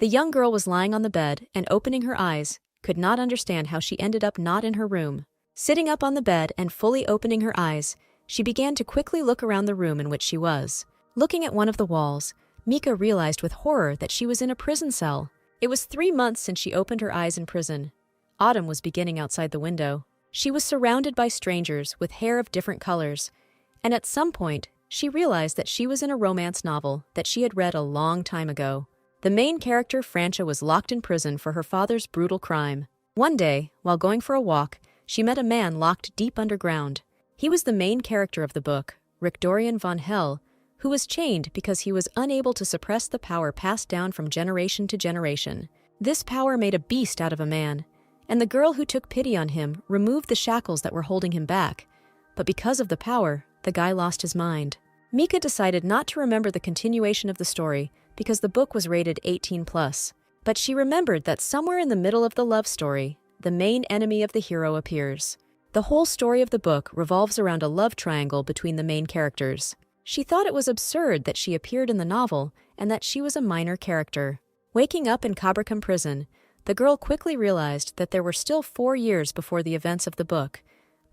The young girl was lying on the bed and opening her eyes, could not understand how she ended up not in her room. Sitting up on the bed and fully opening her eyes, she began to quickly look around the room in which she was. Looking at one of the walls, Mika realized with horror that she was in a prison cell. It was 3 months since she opened her eyes in prison. Autumn was beginning outside the window. She was surrounded by strangers with hair of different colors, and at some point, she realized that she was in a romance novel that she had read a long time ago. The main character, Francia, was locked in prison for her father's brutal crime. One day, while going for a walk, she met a man locked deep underground. He was the main character of the book, Dorian von Hell, who was chained because he was unable to suppress the power passed down from generation to generation. This power made a beast out of a man, and the girl who took pity on him removed the shackles that were holding him back. But because of the power, the guy lost his mind. Mika decided not to remember the continuation of the story because the book was rated 18+. But she remembered that somewhere in the middle of the love story, the main enemy of the hero appears. The whole story of the book revolves around a love triangle between the main characters. She thought it was absurd that she appeared in the novel and that she was a minor character. Waking up in Kabrakum prison, the girl quickly realized that there were still 4 years before the events of the book,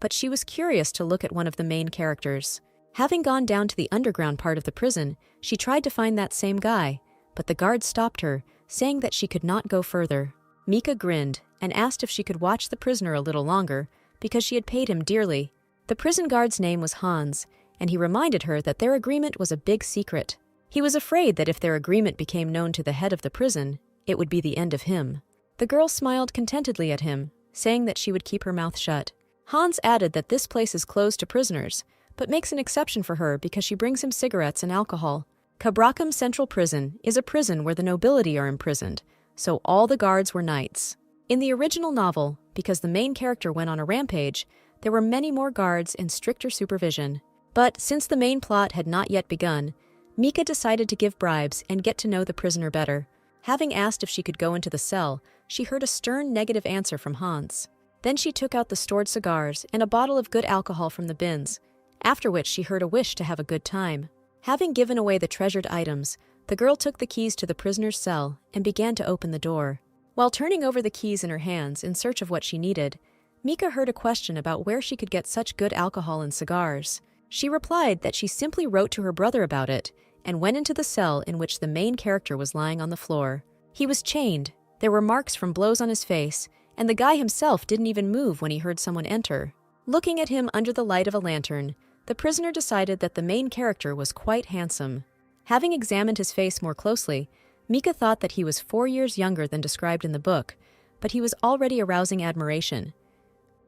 but she was curious to look at one of the main characters. Having gone down to the underground part of the prison, she tried to find that same guy, but the guard stopped her, saying that she could not go further. Mika grinned and asked if she could watch the prisoner a little longer, because she had paid him dearly. The prison guard's name was Hans, and he reminded her that their agreement was a big secret. He was afraid that if their agreement became known to the head of the prison, it would be the end of him. The girl smiled contentedly at him, saying that she would keep her mouth shut. Hans added that this place is closed to prisoners, but makes an exception for her because she brings him cigarettes and alcohol. Kabrakum Central Prison is a prison where the nobility are imprisoned, so all the guards were knights. In the original novel, because the main character went on a rampage, there were many more guards and stricter supervision. But since the main plot had not yet begun, Mika decided to give bribes and get to know the prisoner better. Having asked if she could go into the cell, she heard a stern negative answer from Hans. Then she took out the stored cigars and a bottle of good alcohol from the bins, after which she heard a wish to have a good time. Having given away the treasured items, the girl took the keys to the prisoner's cell and began to open the door. While turning over the keys in her hands in search of what she needed, Mika heard a question about where she could get such good alcohol and cigars. She replied that she simply wrote to her brother about it and went into the cell in which the main character was lying on the floor. He was chained, there were marks from blows on his face, and the guy himself didn't even move when he heard someone enter. Looking at him under the light of a lantern, the prisoner decided that the main character was quite handsome. Having examined his face more closely, Mika thought that he was 4 years younger than described in the book, but he was already arousing admiration.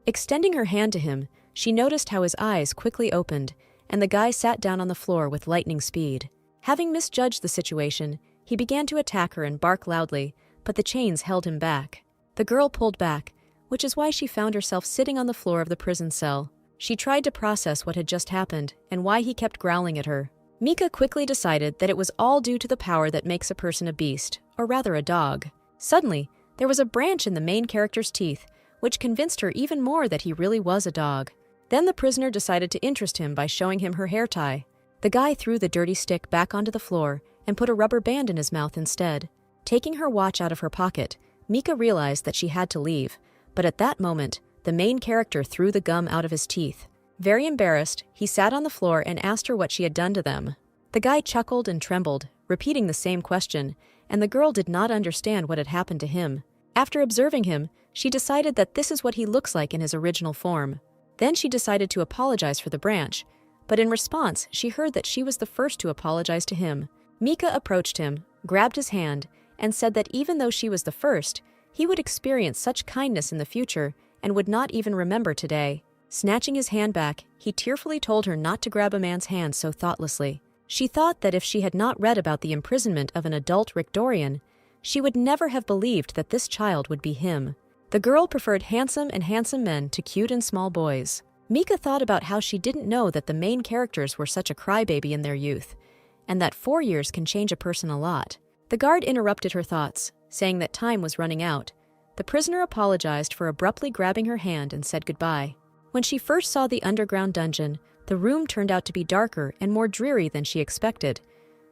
Extending her hand to him, she noticed how his eyes quickly opened, and the guy sat down on the floor with lightning speed. Having misjudged the situation, he began to attack her and bark loudly, but the chains held him back. The girl pulled back, which is why she found herself sitting on the floor of the prison cell. She tried to process what had just happened and why he kept growling at her. Mika quickly decided that it was all due to the power that makes a person a beast, or rather a dog. Suddenly, there was a branch in the main character's teeth, which convinced her even more that he really was a dog. Then the prisoner decided to interest him by showing him her hair tie. The guy threw the dirty stick back onto the floor and put a rubber band in his mouth instead. Taking her watch out of her pocket, Mika realized that she had to leave, but at that moment, the main character threw the gum out of his teeth. Very embarrassed, he sat on the floor and asked her what she had done to them. The guy chuckled and trembled, repeating the same question, and the girl did not understand what had happened to him. After observing him, she decided that this is what he looks like in his original form. Then she decided to apologize for the branch, but in response, she heard that she was the first to apologize to him. Mika approached him, grabbed his hand, and said that even though she was the first, he would experience such kindness in the future and would not even remember today. Snatching his hand back, he tearfully told her not to grab a man's hand so thoughtlessly. She thought that if she had not read about the imprisonment of an adult Dorian, she would never have believed that this child would be him. The girl preferred handsome men to cute and small boys. Mika thought about how she didn't know that the main characters were such a crybaby in their youth, and that 4 years can change a person a lot. The guard interrupted her thoughts, saying that time was running out. The prisoner apologized for abruptly grabbing her hand and said goodbye. When she first saw the underground dungeon, the room turned out to be darker and more dreary than she expected,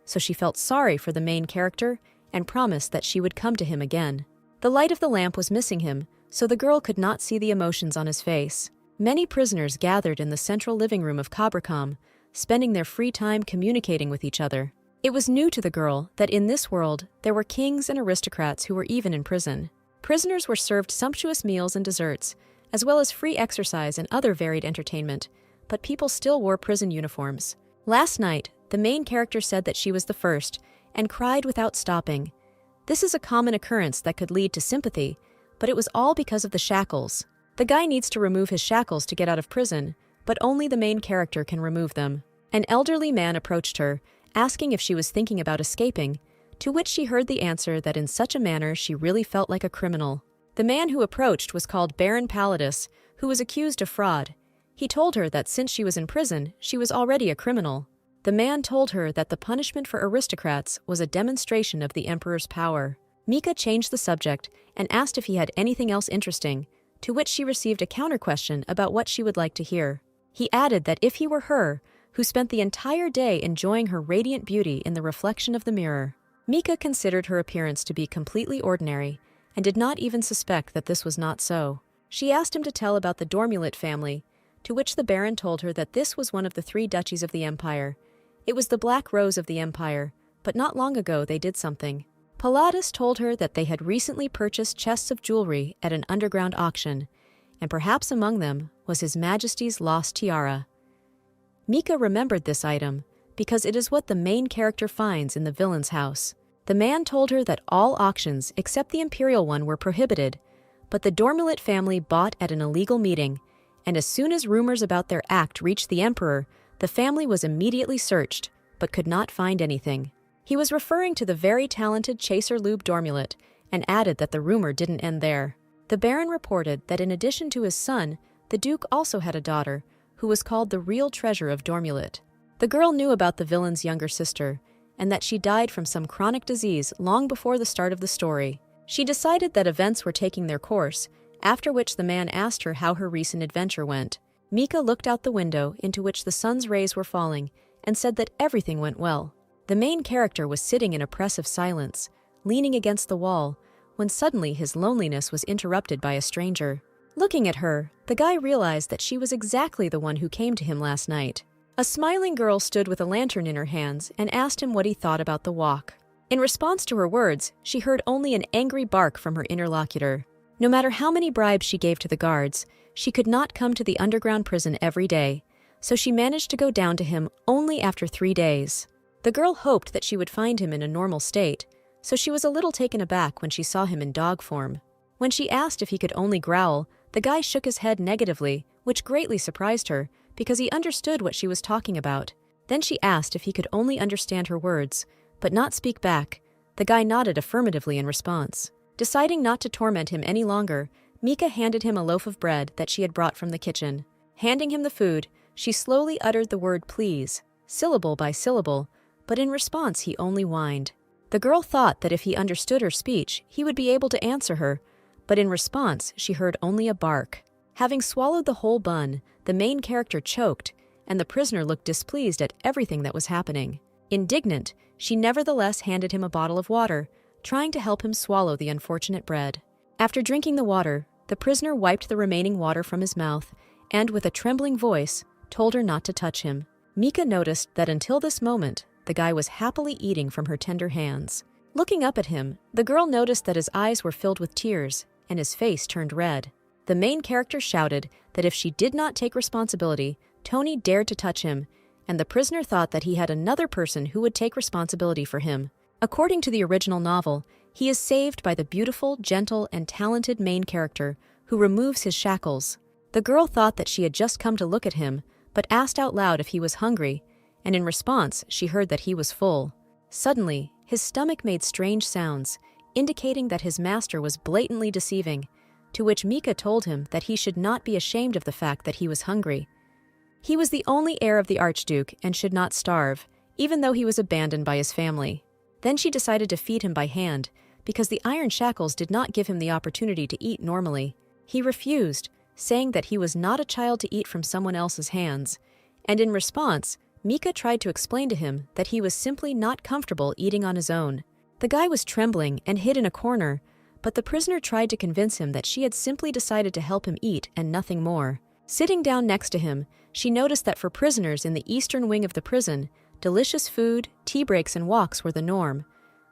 so she felt sorry for the main character and promised that she would come to him again. The light of the lamp was missing him, so the girl could not see the emotions on his face. Many prisoners gathered in the central living room of Kabrakam, spending their free time communicating with each other. It was new to the girl that in this world there were kings and aristocrats who were even in prison. Prisoners were served sumptuous meals and desserts, as well as free exercise and other varied entertainment, but people still wore prison uniforms. Last night, the main character said that she was the first, and cried without stopping. This is a common occurrence that could lead to sympathy, but it was all because of the shackles. The guy needs to remove his shackles to get out of prison, but only the main character can remove them. An elderly man approached her, asking if she was thinking about escaping, to which she heard the answer that in such a manner she really felt like a criminal. The man who approached was called Baron Palladus, who was accused of fraud. He told her that since she was in prison, she was already a criminal. The man told her that the punishment for aristocrats was a demonstration of the emperor's power. Mika changed the subject and asked if he had anything else interesting, to which she received a counter-question about what she would like to hear. He added that if he were her, who spent the entire day enjoying her radiant beauty in the reflection of the mirror. Mika considered her appearance to be completely ordinary and did not even suspect that this was not so. She asked him to tell about the Dormulet family, to which the Baron told her that this was one of the 3 duchies of the empire. It was the Black Rose of the empire, but not long ago they did something. Palladus told her that they had recently purchased chests of jewelry at an underground auction, and perhaps among them was His Majesty's lost tiara. Mika remembered this item because it is what the main character finds in the villain's house. The man told her that all auctions except the imperial one were prohibited, but the Dormulet family bought at an illegal meeting, and as soon as rumors about their act reached the emperor, the family was immediately searched, but could not find anything. He was referring to the very talented Chaser Lube Dormulet, and added that the rumor didn't end there. The Baron reported that in addition to his son, the Duke also had a daughter, who was called the real treasure of Dormulet. The girl knew about the villain's younger sister, and that she died from some chronic disease long before the start of the story. She decided that events were taking their course, after which the man asked her how her recent adventure went. Mika looked out the window into which the sun's rays were falling and said that everything went well. The main character was sitting in oppressive silence, leaning against the wall, when suddenly his loneliness was interrupted by a stranger. Looking at her, the guy realized that she was exactly the one who came to him last night. A smiling girl stood with a lantern in her hands and asked him what he thought about the walk. In response to her words, she heard only an angry bark from her interlocutor. No matter how many bribes she gave to the guards, she could not come to the underground prison every day, so she managed to go down to him only after 3 days. The girl hoped that she would find him in a normal state, so she was a little taken aback when she saw him in dog form. When she asked if he could only growl, the guy shook his head negatively, which greatly surprised her, because he understood what she was talking about. Then she asked if he could only understand her words, but not speak back. The guy nodded affirmatively in response. Deciding not to torment him any longer, Mika handed him a loaf of bread that she had brought from the kitchen. Handing him the food, she slowly uttered the word please, syllable by syllable, but in response he only whined. The girl thought that if he understood her speech, he would be able to answer her, but in response she heard only a bark. Having swallowed the whole bun, the main character choked, and the prisoner looked displeased at everything that was happening. Indignant, she nevertheless handed him a bottle of water, trying to help him swallow the unfortunate bread. After drinking the water, the prisoner wiped the remaining water from his mouth and, with a trembling voice, told her not to touch him. Mika noticed that until this moment, the guy was happily eating from her tender hands. Looking up at him, the girl noticed that his eyes were filled with tears and his face turned red. The main character shouted that if she did not take responsibility, Tony dared to touch him, and the prisoner thought that he had another person who would take responsibility for him. According to the original novel, he is saved by the beautiful, gentle, and talented main character who removes his shackles. The girl thought that she had just come to look at him, but asked out loud if he was hungry, and in response she heard that he was full. Suddenly, his stomach made strange sounds, indicating that his master was blatantly deceiving, to which Mika told him that he should not be ashamed of the fact that he was hungry. He was the only heir of the Archduke and should not starve, even though he was abandoned by his family. Then she decided to feed him by hand, because the iron shackles did not give him the opportunity to eat normally. He refused, saying that he was not a child to eat from someone else's hands, and in response, Mika tried to explain to him that he was simply not comfortable eating on his own. The guy was trembling and hid in a corner, but the prisoner tried to convince him that she had simply decided to help him eat and nothing more. Sitting down next to him, she noticed that for prisoners in the eastern wing of the prison, delicious food, tea breaks, and walks were the norm.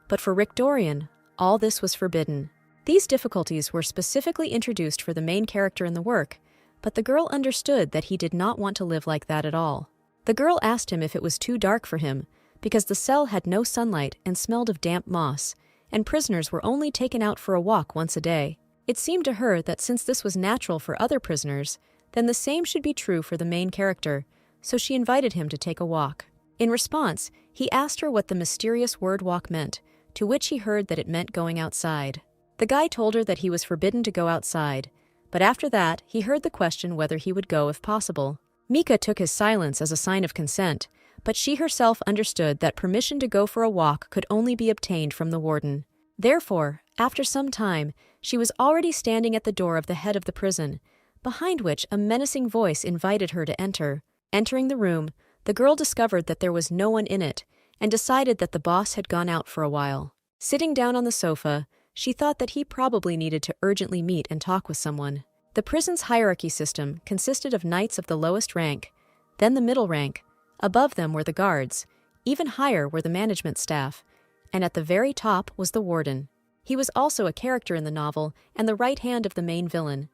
But for Rick Dorian, all this was forbidden. These difficulties were specifically introduced for the main character in the work, but the girl understood that he did not want to live like that at all. The girl asked him if it was too dark for him, because the cell had no sunlight and smelled of damp moss, and prisoners were only taken out for a walk once a day. It seemed to her that since this was natural for other prisoners, then the same should be true for the main character, so she invited him to take a walk. In response, he asked her what the mysterious word walk meant, to which he heard that it meant going outside. The guy told her that he was forbidden to go outside, but after that, he heard the question whether he would go if possible. Mika took his silence as a sign of consent, but she herself understood that permission to go for a walk could only be obtained from the warden. Therefore, after some time, she was already standing at the door of the head of the prison, behind which a menacing voice invited her to enter. Entering the room, the girl discovered that there was no one in it, and decided that the boss had gone out for a while. Sitting down on the sofa, she thought that he probably needed to urgently meet and talk with someone. The prison's hierarchy system consisted of knights of the lowest rank, then the middle rank, above them were the guards, even higher were the management staff, and at the very top was the warden. He was also a character in the novel and the right hand of the main villain.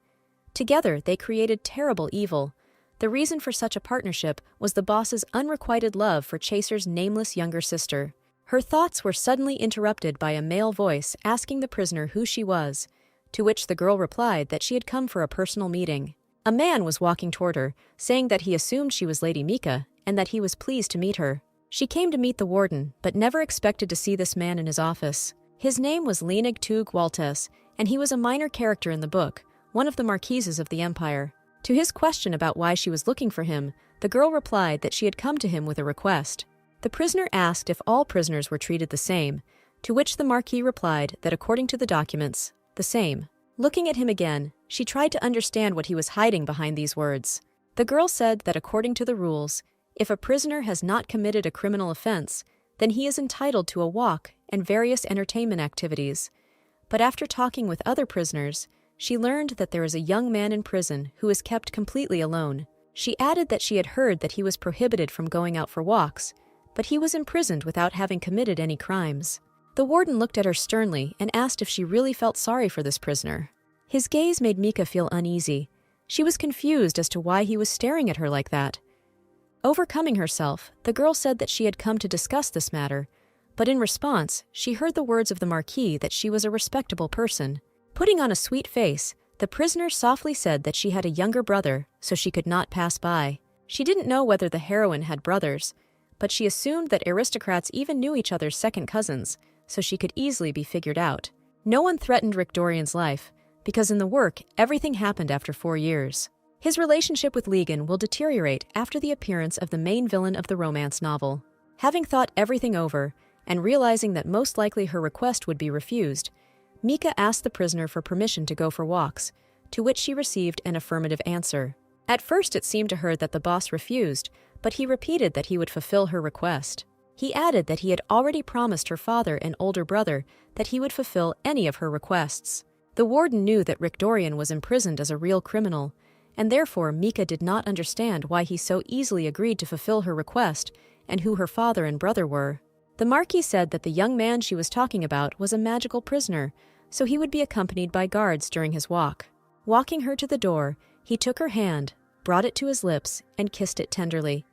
Together, they created terrible evil. The reason for such a partnership was the boss's unrequited love for Chaser's nameless younger sister. Her thoughts were suddenly interrupted by a male voice asking the prisoner who she was, to which the girl replied that she had come for a personal meeting. A man was walking toward her, saying that he assumed she was Lady Mika and that he was pleased to meet her. She came to meet the warden, but never expected to see this man in his office. His name was Leonig Tug Waltes, and he was a minor character in the book, one of the marquises of the empire. To his question about why she was looking for him, the girl replied that she had come to him with a request. The prisoner asked if all prisoners were treated the same, to which the marquis replied that according to the documents, the same. Looking at him again, she tried to understand what he was hiding behind these words. The girl said that according to the rules, if a prisoner has not committed a criminal offense, then he is entitled to a walk and various entertainment activities. But after talking with other prisoners, she learned that there is a young man in prison who is kept completely alone. She added that she had heard that he was prohibited from going out for walks, but he was imprisoned without having committed any crimes. The warden looked at her sternly and asked if she really felt sorry for this prisoner. His gaze made Mika feel uneasy. She was confused as to why he was staring at her like that. Overcoming herself, the girl said that she had come to discuss this matter, but in response, she heard the words of the marquis that she was a respectable person. Putting on a sweet face, the prisoner softly said that she had a younger brother, so she could not pass by. She didn't know whether the heroine had brothers, but she assumed that aristocrats even knew each other's second cousins, so she could easily be figured out. No one threatened Rick Dorian's life, because in the work, everything happened after 4 years. His relationship with Legan will deteriorate after the appearance of the main villain of the romance novel. Having thought everything over, and realizing that most likely her request would be refused, Mika asked the prisoner for permission to go for walks, to which she received an affirmative answer. At first it seemed to her that the boss refused, but he repeated that he would fulfill her request. He added that he had already promised her father and older brother that he would fulfill any of her requests. The warden knew that Rick Dorian was imprisoned as a real criminal, and therefore Mika did not understand why he so easily agreed to fulfill her request and who her father and brother were. The marquis said that the young man she was talking about was a magical prisoner, so he would be accompanied by guards during his walk. Walking her to the door, he took her hand, brought it to his lips, and kissed it tenderly,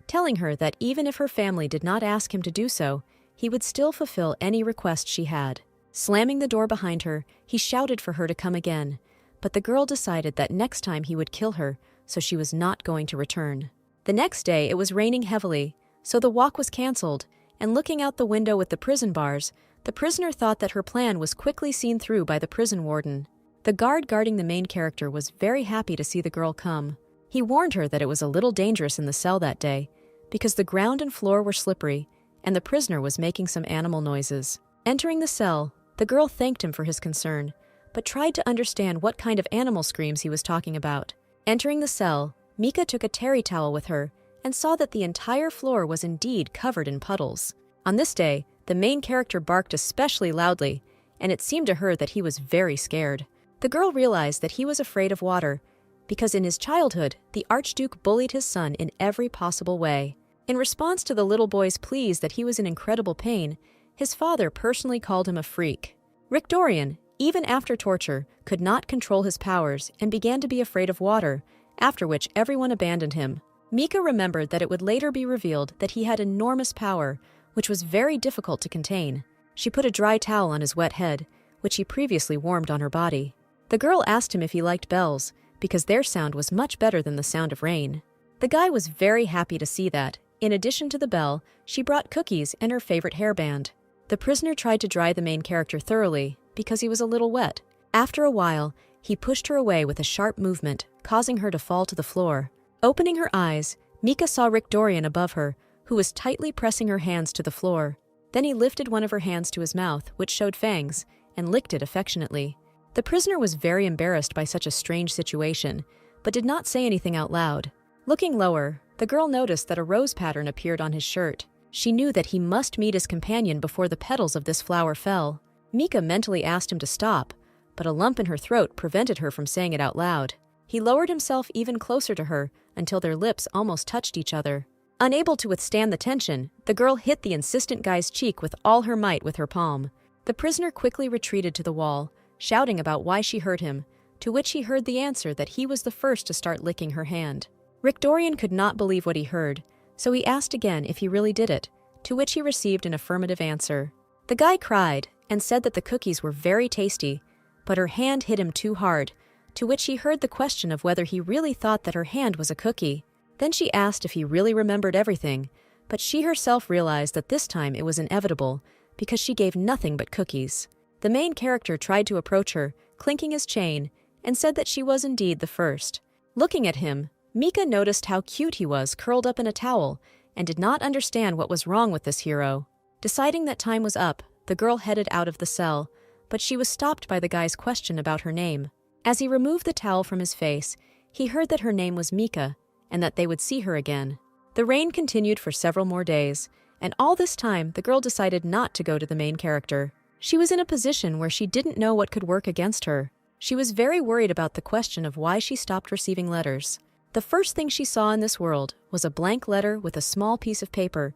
telling her that even if her family did not ask him to do so, he would still fulfill any request she had. Slamming the door behind her, he shouted for her to come again, but the girl decided that next time he would kill her, so she was not going to return. The next day it was raining heavily, so the walk was cancelled, and looking out the window with the prison bars, the prisoner thought that her plan was quickly seen through by the prison warden. The guard guarding the main character was very happy to see the girl come. He warned her that it was a little dangerous in the cell that day, because the ground and floor were slippery, and the prisoner was making some animal noises. Entering the cell, the girl thanked him for his concern, but tried to understand what kind of animal screams he was talking about. Entering the cell, Mika took a terry towel with her and saw that the entire floor was indeed covered in puddles. On this day, the main character barked especially loudly, and it seemed to her that he was very scared. The girl realized that he was afraid of water, because in his childhood, the Archduke bullied his son in every possible way. In response to the little boy's pleas that he was in incredible pain, his father personally called him a freak. Rick Dorian, even after torture, could not control his powers and began to be afraid of water, after which everyone abandoned him. Mika remembered that it would later be revealed that he had enormous power, which was very difficult to contain. She put a dry towel on his wet head, which he previously warmed on her body. The girl asked him if he liked bells, because their sound was much better than the sound of rain. The guy was very happy to see that. In addition to the bell, she brought cookies and her favorite hairband. The prisoner tried to dry the main character thoroughly, because he was a little wet. After a while, he pushed her away with a sharp movement, causing her to fall to the floor. Opening her eyes, Mika saw Rick Dorian above her, who was tightly pressing her hands to the floor. Then he lifted one of her hands to his mouth, which showed fangs, and licked it affectionately. The prisoner was very embarrassed by such a strange situation, but did not say anything out loud. Looking lower, the girl noticed that a rose pattern appeared on his shirt. She knew that he must meet his companion before the petals of this flower fell. Mika mentally asked him to stop, but a lump in her throat prevented her from saying it out loud. He lowered himself even closer to her until their lips almost touched each other. Unable to withstand the tension, the girl hit the insistent guy's cheek with all her might with her palm. The prisoner quickly retreated to the wall, shouting about why she hurt him, to which he heard the answer that he was the first to start licking her hand. Rick Dorian could not believe what he heard, so he asked again if he really did it, to which he received an affirmative answer. The guy cried and said that the cookies were very tasty, but her hand hit him too hard, to which he heard the question of whether he really thought that her hand was a cookie. Then she asked if he really remembered everything, but she herself realized that this time it was inevitable, because she gave nothing but cookies. The main character tried to approach her, clinking his chain, and said that she was indeed the first. Looking at him, Mika noticed how cute he was curled up in a towel, and did not understand what was wrong with this hero. Deciding that time was up, the girl headed out of the cell, but she was stopped by the guy's question about her name. As he removed the towel from his face, he heard that her name was Mika, and that they would see her again. The rain continued for several more days, and all this time the girl decided not to go to the main character. She was in a position where she didn't know what could work against her. She was very worried about the question of why she stopped receiving letters. The first thing she saw in this world was a blank letter with a small piece of paper,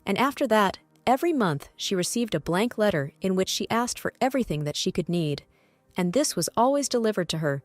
and after that, every month she received a blank letter in which she asked for everything that she could need, and this was always delivered to her,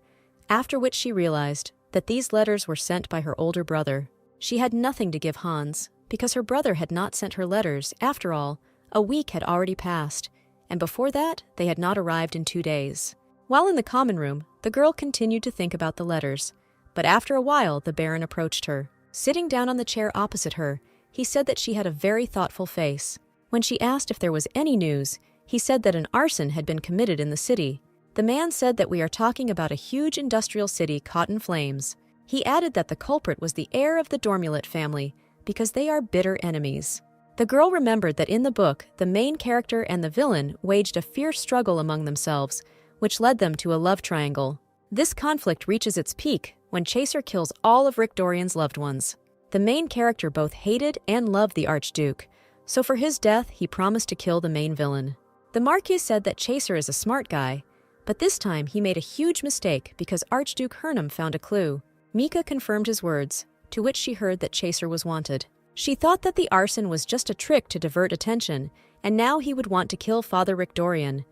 after which she realized that these letters were sent by her older brother. She had nothing to give Hans, because her brother had not sent her letters. After all, a week had already passed, and before that, they had not arrived in 2 days. While in the common room, the girl continued to think about the letters, but after a while the Baron approached her. Sitting down on the chair opposite her, he said that she had a very thoughtful face. When she asked if there was any news, he said that an arson had been committed in the city. The man said that we are talking about a huge industrial city caught in flames. He added that the culprit was the heir of the Dormulet family, because they are bitter enemies. The girl remembered that in the book, the main character and the villain waged a fierce struggle among themselves, which led them to a love triangle. This conflict reaches its peak when Chaser kills all of Rick Dorian's loved ones. The main character both hated and loved the Archduke, so for his death he promised to kill the main villain. The Marquis said that Chaser is a smart guy, but this time he made a huge mistake because Archduke Hernum found a clue. Mika confirmed his words, to which she heard that Chaser was wanted. She thought that the arson was just a trick to divert attention, and now he would want to kill Father Rick Dorian.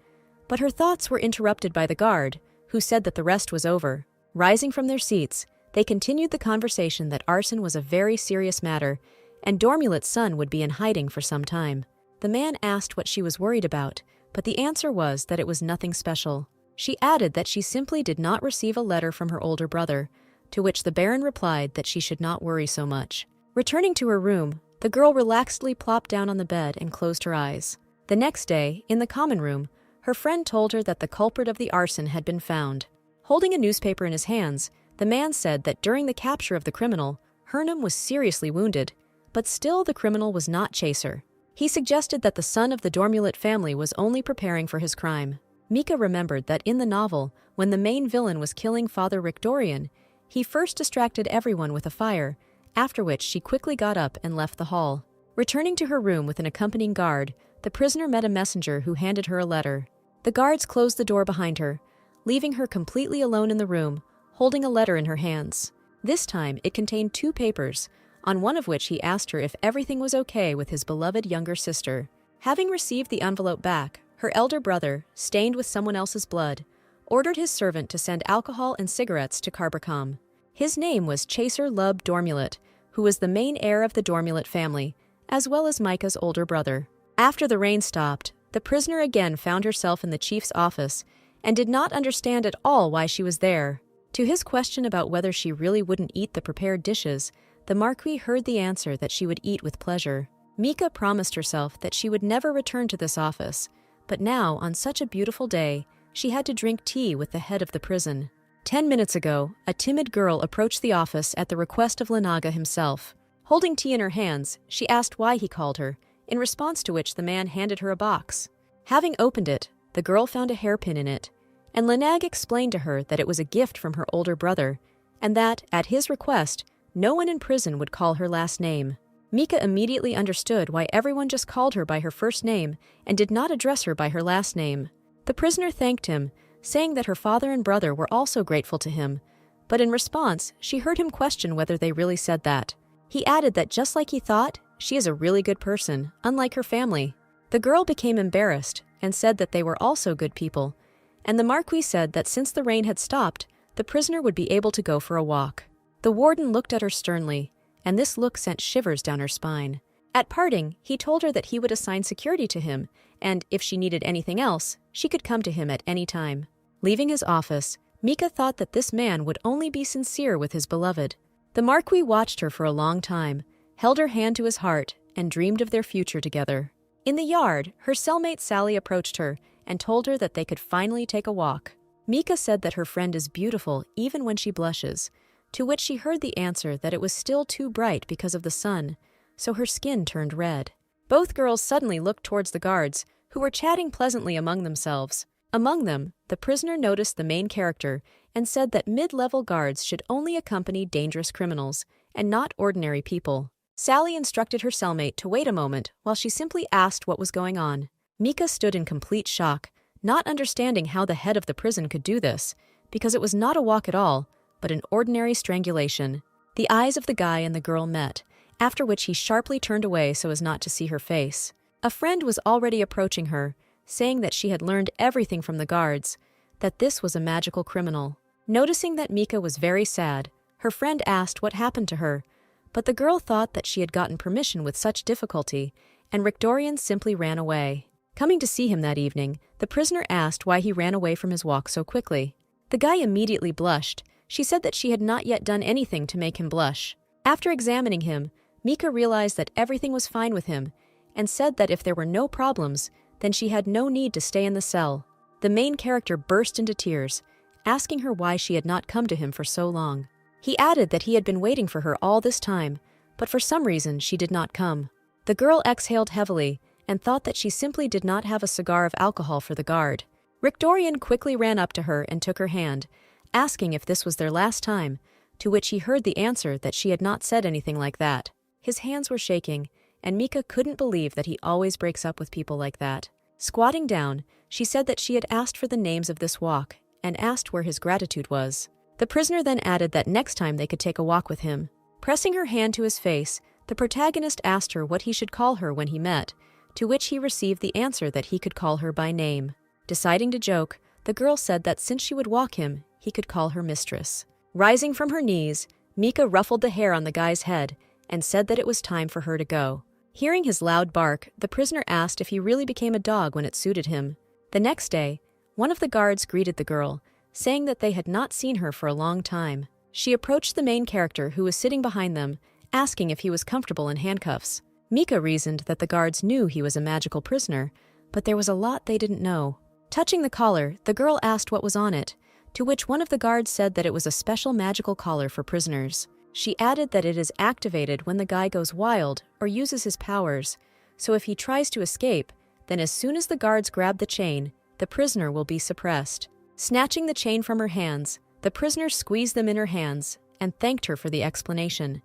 But her thoughts were interrupted by the guard, who said that the rest was over. Rising from their seats, they continued the conversation that arson was a very serious matter, and Dormulet's son would be in hiding for some time. The man asked what she was worried about, but the answer was that it was nothing special. She added that she simply did not receive a letter from her older brother, to which the Baron replied that she should not worry so much. Returning to her room, the girl relaxedly plopped down on the bed and closed her eyes. The next day, in the common room, her friend told her that the culprit of the arson had been found. Holding a newspaper in his hands, the man said that during the capture of the criminal, Hernum was seriously wounded, but still the criminal was not Chaser. He suggested that the son of the Dormulet family was only preparing for his crime. Mika remembered that in the novel, when the main villain was killing Father Rick Dorian, he first distracted everyone with a fire, after which she quickly got up and left the hall. Returning to her room with an accompanying guard, the prisoner met a messenger who handed her a letter. The guards closed the door behind her, leaving her completely alone in the room, holding a letter in her hands. This time, it contained 2 papers, on one of which he asked her if everything was okay with his beloved younger sister. Having received the envelope back, her elder brother, stained with someone else's blood, ordered his servant to send alcohol and cigarettes to Carbercom. His name was Chaser Lub Dormulet, who was the main heir of the Dormulet family, as well as Micah's older brother. After the rain stopped, the prisoner again found herself in the chief's office and did not understand at all why she was there. To his question about whether she really wouldn't eat the prepared dishes, the Marquis heard the answer that she would eat with pleasure. Mika promised herself that she would never return to this office, but now, on such a beautiful day, she had to drink tea with the head of the prison. 10 minutes ago, a timid girl approached the office at the request of Lenaga himself. Holding tea in her hands, she asked why he called her, in response to which the man handed her a box. Having opened it, the girl found a hairpin in it, and Lenag explained to her that it was a gift from her older brother, and that, at his request, no one in prison would call her last name. Mika immediately understood why everyone just called her by her first name and did not address her by her last name. The prisoner thanked him, saying that her father and brother were also grateful to him, but in response, she heard him question whether they really said that. He added that just like he thought, she is a really good person, unlike her family. The girl became embarrassed and said that they were also good people, and the Marquis said that since the rain had stopped, the prisoner would be able to go for a walk. The warden looked at her sternly, and this look sent shivers down her spine. At parting, he told her that he would assign security to him, and if she needed anything else, she could come to him at any time. Leaving his office, Mika thought that this man would only be sincere with his beloved. The Marquis watched her for a long time, held her hand to his heart, and dreamed of their future together. In the yard, her cellmate Sally approached her and told her that they could finally take a walk. Mika said that her friend is beautiful even when she blushes, to which she heard the answer that it was still too bright because of the sun, so her skin turned red. Both girls suddenly looked towards the guards, who were chatting pleasantly among themselves. Among them, the prisoner noticed the main character and said that mid-level guards should only accompany dangerous criminals and not ordinary people. Sally instructed her cellmate to wait a moment while she simply asked what was going on. Mika stood in complete shock, not understanding how the head of the prison could do this, because it was not a walk at all, but an ordinary strangulation. The eyes of the guy and the girl met, after which he sharply turned away so as not to see her face. A friend was already approaching her, saying that she had learned everything from the guards, that this was a magical criminal. Noticing that Mika was very sad, her friend asked what happened to her, but the girl thought that she had gotten permission with such difficulty, and Rictorian simply ran away. Coming to see him that evening, the prisoner asked why he ran away from his walk so quickly. The guy immediately blushed. She said that she had not yet done anything to make him blush. After examining him, Mika realized that everything was fine with him, and said that if there were no problems, then she had no need to stay in the cell. The main character burst into tears, asking her why she had not come to him for so long. He added that he had been waiting for her all this time, but for some reason she did not come. The girl exhaled heavily and thought that she simply did not have a cigar of alcohol for the guard. Rictorian quickly ran up to her and took her hand, asking if this was their last time, to which he heard the answer that she had not said anything like that. His hands were shaking, and Mika couldn't believe that he always breaks up with people like that. Squatting down, she said that she had asked for the names of this walk and asked where his gratitude was. The prisoner then added that next time they could take a walk with him. Pressing her hand to his face, the protagonist asked her what he should call her when he met, to which he received the answer that he could call her by name. Deciding to joke, the girl said that since she would walk him, he could call her mistress. Rising from her knees, Mika ruffled the hair on the guy's head and said that it was time for her to go. Hearing his loud bark, the prisoner asked if he really became a dog when it suited him. The next day, one of the guards greeted the girl, saying that they had not seen her for a long time. She approached the main character who was sitting behind them, asking if he was comfortable in handcuffs. Mika reasoned that the guards knew he was a magical prisoner, but there was a lot they didn't know. Touching the collar, the girl asked what was on it, to which one of the guards said that it was a special magical collar for prisoners. She added that it is activated when the guy goes wild or uses his powers, so if he tries to escape, then as soon as the guards grab the chain, the prisoner will be suppressed. Snatching the chain from her hands, the prisoner squeezed them in her hands and thanked her for the explanation.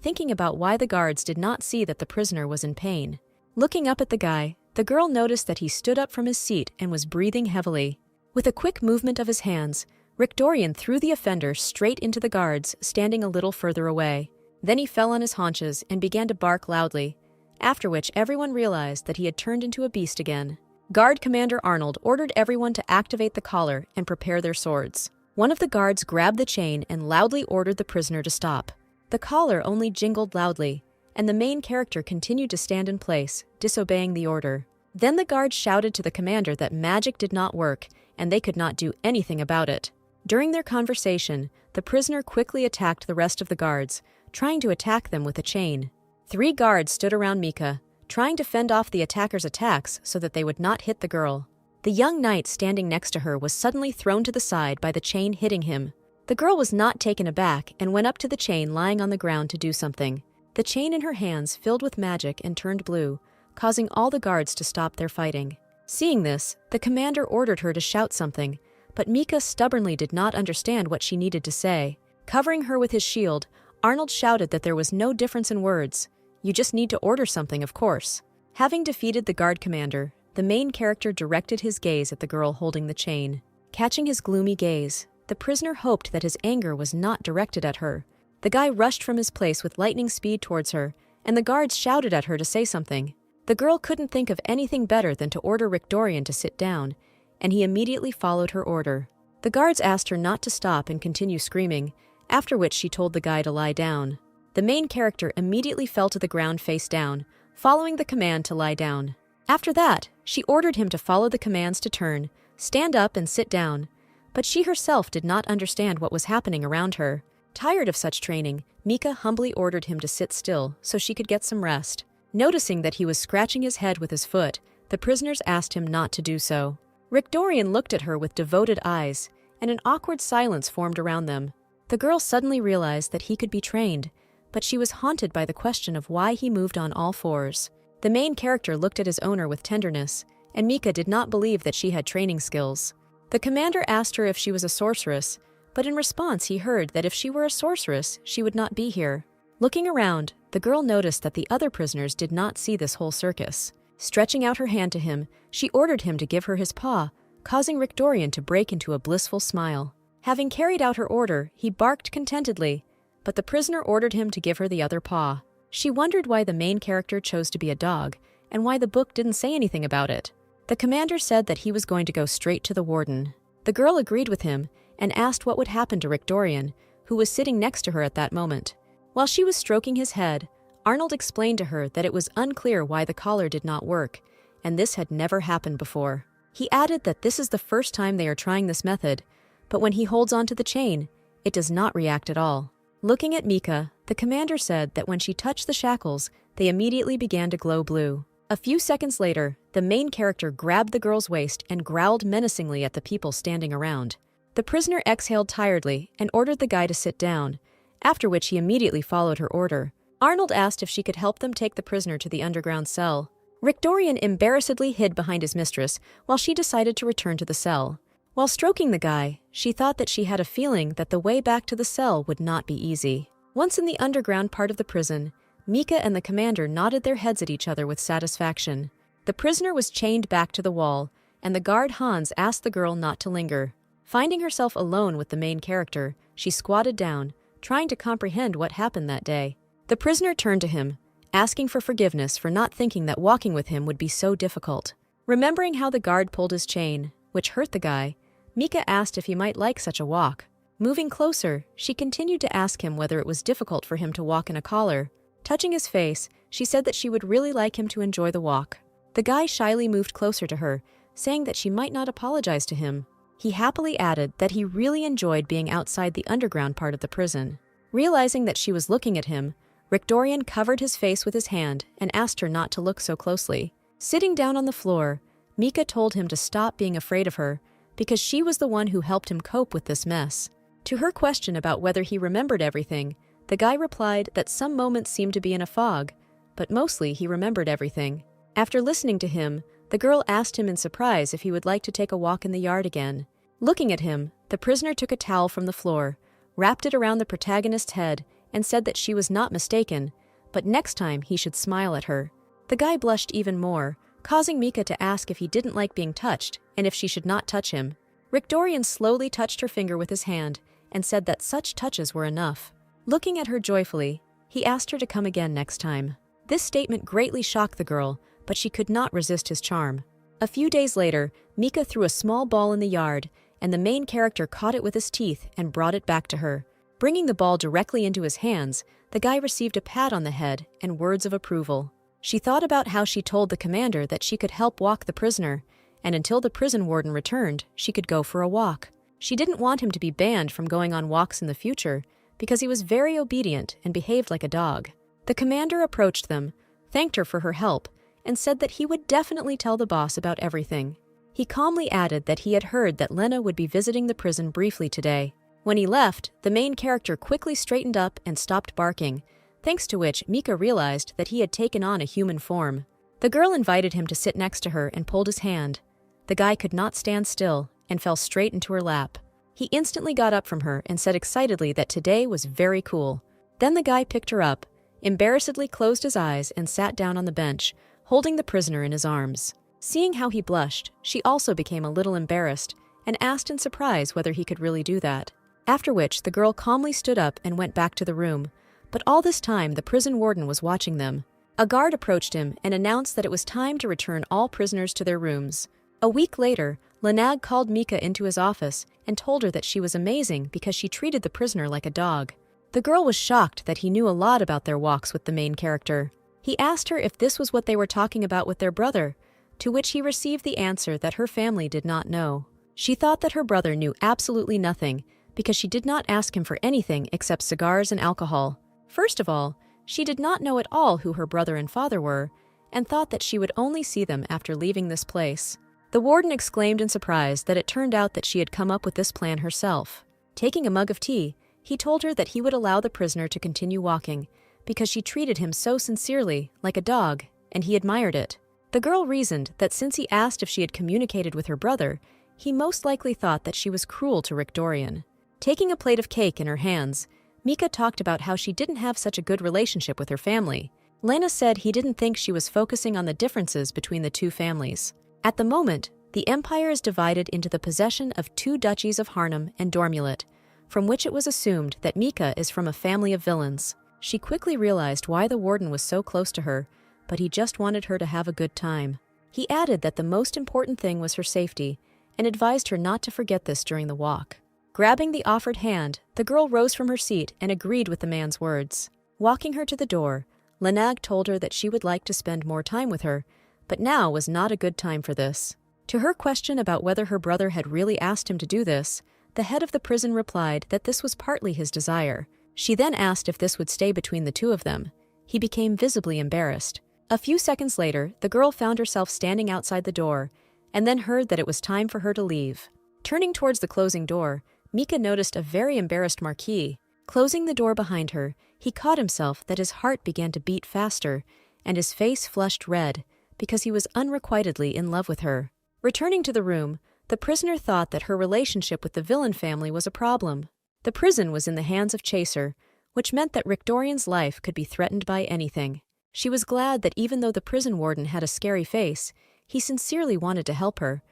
thinking about why the guards did not see that the prisoner was in pain. Looking up at the guy, the girl noticed that he stood up from his seat and was breathing heavily. With a quick movement of his hands, Rick Dorian threw the offender straight into the guards, standing a little further away. Then he fell on his haunches and began to bark loudly, after which everyone realized that he had turned into a beast again. Guard Commander Arnold ordered everyone to activate the collar and prepare their swords. One of the guards grabbed the chain and loudly ordered the prisoner to stop. The collar only jingled loudly, and the main character continued to stand in place, disobeying the order. Then the guard shouted to the commander that magic did not work, and they could not do anything about it. During their conversation, the prisoner quickly attacked the rest of the guards, trying to attack them with a chain. 3 guards stood around Mika, trying to fend off the attackers' attacks so that they would not hit the girl. The young knight standing next to her was suddenly thrown to the side by the chain hitting him. The girl was not taken aback and went up to the chain lying on the ground to do something. The chain in her hands filled with magic and turned blue, causing all the guards to stop their fighting. Seeing this, the commander ordered her to shout something, but Mika stubbornly did not understand what she needed to say. Covering her with his shield, Arnold shouted that there was no difference in words. You just need to order something, of course. Having defeated the guard commander, the main character directed his gaze at the girl holding the chain. Catching his gloomy gaze, the prisoner hoped that his anger was not directed at her. The guy rushed from his place with lightning speed towards her, and the guards shouted at her to say something. The girl couldn't think of anything better than to order Rick Dorian to sit down, and he immediately followed her order. The guards asked her not to stop and continue screaming, after which she told the guy to lie down. The main character immediately fell to the ground face down, following the command to lie down. After that, she ordered him to follow the commands to turn, stand up and sit down, but she herself did not understand what was happening around her. Tired of such training, Mika humbly ordered him to sit still so she could get some rest. Noticing that he was scratching his head with his foot, the prisoners asked him not to do so. Rick Dorian looked at her with devoted eyes, and an awkward silence formed around them. The girl suddenly realized that he could be trained, but she was haunted by the question of why he moved on all fours. The main character looked at his owner with tenderness, and Mika did not believe that she had training skills. The commander asked her if she was a sorceress, but in response he heard that if she were a sorceress, she would not be here. Looking around, the girl noticed that the other prisoners did not see this whole circus. Stretching out her hand to him, she ordered him to give her his paw, causing Rick Dorian to break into a blissful smile. Having carried out her order, he barked contentedly, but the prisoner ordered him to give her the other paw. She wondered why the main character chose to be a dog, and why the book didn't say anything about it. The commander said that he was going to go straight to the warden. The girl agreed with him and asked what would happen to Rick Dorian, who was sitting next to her at that moment. While she was stroking his head, Arnold explained to her that it was unclear why the collar did not work, and this had never happened before. He added that this is the first time they are trying this method, but when he holds onto the chain, it does not react at all. Looking at Mika, the commander said that when she touched the shackles, they immediately began to glow blue. A few seconds later, the main character grabbed the girl's waist and growled menacingly at the people standing around. The prisoner exhaled tiredly and ordered the guy to sit down, after which he immediately followed her order. Arnold asked if she could help them take the prisoner to the underground cell. Rick Dorian embarrassedly hid behind his mistress while she decided to return to the cell. While stroking the guy, she thought that she had a feeling that the way back to the cell would not be easy. Once in the underground part of the prison, Mika and the commander nodded their heads at each other with satisfaction. The prisoner was chained back to the wall, and the guard Hans asked the girl not to linger. Finding herself alone with the main character, she squatted down, trying to comprehend what happened that day. The prisoner turned to him, asking for forgiveness for not thinking that walking with him would be so difficult. Remembering how the guard pulled his chain, which hurt the guy, Mika asked if he might like such a walk. Moving closer, she continued to ask him whether it was difficult for him to walk in a collar. Touching his face, she said that she would really like him to enjoy the walk. The guy shyly moved closer to her, saying that she might not apologize to him. He happily added that he really enjoyed being outside the underground part of the prison. Realizing that she was looking at him, Rick Dorian covered his face with his hand and asked her not to look so closely. Sitting down on the floor, Mika told him to stop being afraid of her because she was the one who helped him cope with this mess. To her question about whether he remembered everything, the guy replied that some moments seemed to be in a fog, but mostly he remembered everything. After listening to him, the girl asked him in surprise if he would like to take a walk in the yard again. Looking at him, the prisoner took a towel from the floor, wrapped it around the protagonist's head, and said that she was not mistaken, but next time he should smile at her. The guy blushed even more, causing Mika to ask if he didn't like being touched and if she should not touch him. Rick Dorian slowly touched her finger with his hand and said that such touches were enough. Looking at her joyfully, he asked her to come again next time. This statement greatly shocked the girl, but she could not resist his charm. A few days later, Mika threw a small ball in the yard, and the main character caught it with his teeth and brought it back to her. Bringing the ball directly into his hands, the guy received a pat on the head and words of approval. She thought about how she told the commander that she could help walk the prisoner, and until the prison warden returned, she could go for a walk. She didn't want him to be banned from going on walks in the future because he was very obedient and behaved like a dog. The commander approached them, thanked her for her help, and said that he would definitely tell the boss about everything. He calmly added that he had heard that Lena would be visiting the prison briefly today. When he left, the main character quickly straightened up and stopped barking, thanks to which Mika realized that he had taken on a human form. The girl invited him to sit next to her and pulled his hand. The guy could not stand still and fell straight into her lap. He instantly got up from her and said excitedly that today was very cool. Then the guy picked her up, embarrassedly closed his eyes and sat down on the bench, holding the prisoner in his arms. Seeing how he blushed, she also became a little embarrassed and asked in surprise whether he could really do that. After which, the girl calmly stood up and went back to the room. But all this time, the prison warden was watching them. A guard approached him and announced that it was time to return all prisoners to their rooms. A week later, Lenag called Mika into his office and told her that she was amazing because she treated the prisoner like a dog. The girl was shocked that he knew a lot about their walks with the main character. He asked her if this was what they were talking about with their brother, to which he received the answer that her family did not know. She thought that her brother knew absolutely nothing because she did not ask him for anything except cigars and alcohol. First of all, she did not know at all who her brother and father were, and thought that she would only see them after leaving this place. The warden exclaimed in surprise that it turned out that she had come up with this plan herself. Taking a mug of tea, he told her that he would allow the prisoner to continue walking, because she treated him so sincerely, like a dog, and he admired it. The girl reasoned that since he asked if she had communicated with her brother, he most likely thought that she was cruel to Rick Dorian. Taking a plate of cake in her hands, Mika talked about how she didn't have such a good relationship with her family. Lena said he didn't think she was focusing on the differences between the two families. At the moment, the empire is divided into the possession of two duchies of Harnum and Dormulet, from which it was assumed that Mika is from a family of villains. She quickly realized why the warden was so close to her, but he just wanted her to have a good time. He added that the most important thing was her safety, and advised her not to forget this during the walk. Grabbing the offered hand, the girl rose from her seat and agreed with the man's words. Walking her to the door, Lenag told her that she would like to spend more time with her, but now was not a good time for this. To her question about whether her brother had really asked him to do this, the head of the prison replied that this was partly his desire. She then asked if this would stay between the two of them. He became visibly embarrassed. A few seconds later, the girl found herself standing outside the door, and then heard that it was time for her to leave. Turning towards the closing door, Mika noticed a very embarrassed Marquis. Closing the door behind her, he caught himself that his heart began to beat faster, and his face flushed red, because he was unrequitedly in love with her. Returning to the room, the prisoner thought that her relationship with the villain family was a problem. The prison was in the hands of Chaser, which meant that Rick Dorian's life could be threatened by anything. She was glad that even though the prison warden had a scary face, he sincerely wanted to help her,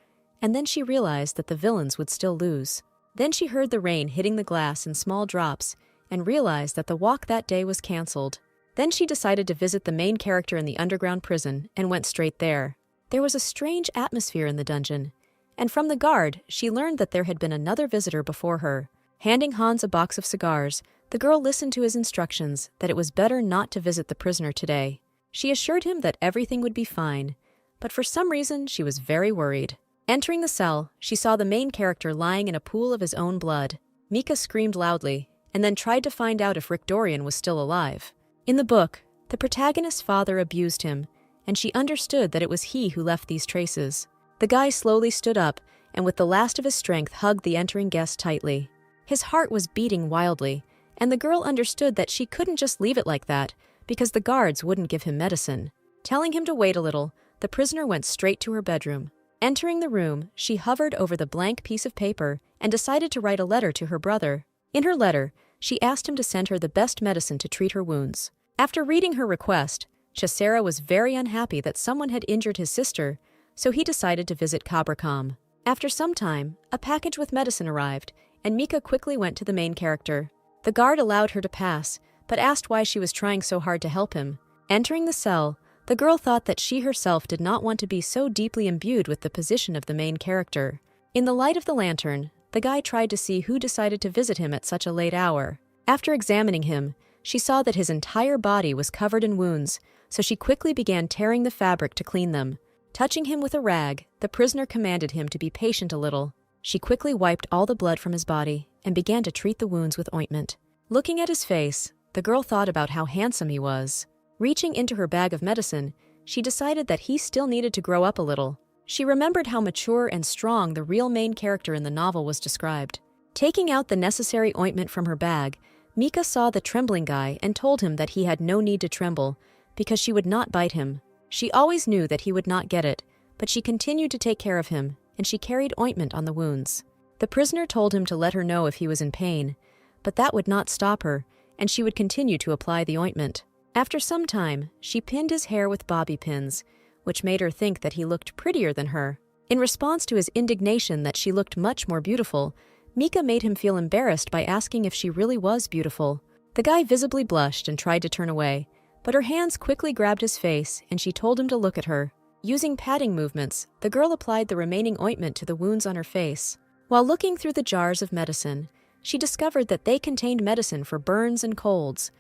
and then she realized that the villains would still lose. Then she heard the rain hitting the glass in small drops and realized that the walk that day was canceled. Then she decided to visit the main character in the underground prison and went straight there. There was a strange atmosphere in the dungeon, and from the guard, she learned that there had been another visitor before her. Handing Hans a box of cigars, the girl listened to his instructions that it was better not to visit the prisoner today. She assured him that everything would be fine, but for some reason she was very worried. Entering the cell, she saw the main character lying in a pool of his own blood. Mika screamed loudly, and then tried to find out if Rick Dorian was still alive. In the book, the protagonist's father abused him, and she understood that it was he who left these traces. The guy slowly stood up, and with the last of his strength hugged the entering guest tightly. His heart was beating wildly, and the girl understood that she couldn't just leave it like that, because the guards wouldn't give him medicine. Telling him to wait a little, the prisoner went straight to her bedroom. Entering the room, she hovered over the blank piece of paper and decided to write a letter to her brother. In her letter, she asked him to send her the best medicine to treat her wounds. After reading her request, Chasera was very unhappy that someone had injured his sister, so he decided to visit Kabrakam. After some time, a package with medicine arrived, and Mika quickly went to the main character. The guard allowed her to pass, but asked why she was trying so hard to help him. Entering the cell, the girl thought that she herself did not want to be so deeply imbued with the position of the main character. In the light of the lantern, the guy tried to see who decided to visit him at such a late hour. After examining him, she saw that his entire body was covered in wounds, so she quickly began tearing the fabric to clean them. Touching him with a rag, the prisoner commanded him to be patient a little. She quickly wiped all the blood from his body and began to treat the wounds with ointment. Looking at his face, the girl thought about how handsome he was. Reaching into her bag of medicine, she decided that he still needed to grow up a little. She remembered how mature and strong the real main character in the novel was described. Taking out the necessary ointment from her bag, Mika saw the trembling guy and told him that he had no need to tremble, because she would not bite him. She always knew that he would not get it, but she continued to take care of him, and she carried ointment on the wounds. The prisoner told him to let her know if he was in pain, but that would not stop her, and she would continue to apply the ointment. After some time, she pinned his hair with bobby pins, which made her think that he looked prettier than her. In response to his indignation that she looked much more beautiful, Mika made him feel embarrassed by asking if she really was beautiful. The guy visibly blushed and tried to turn away, but her hands quickly grabbed his face and she told him to look at her. Using patting movements, the girl applied the remaining ointment to the wounds on her face. While looking through the jars of medicine, she discovered that they contained medicine for burns and colds,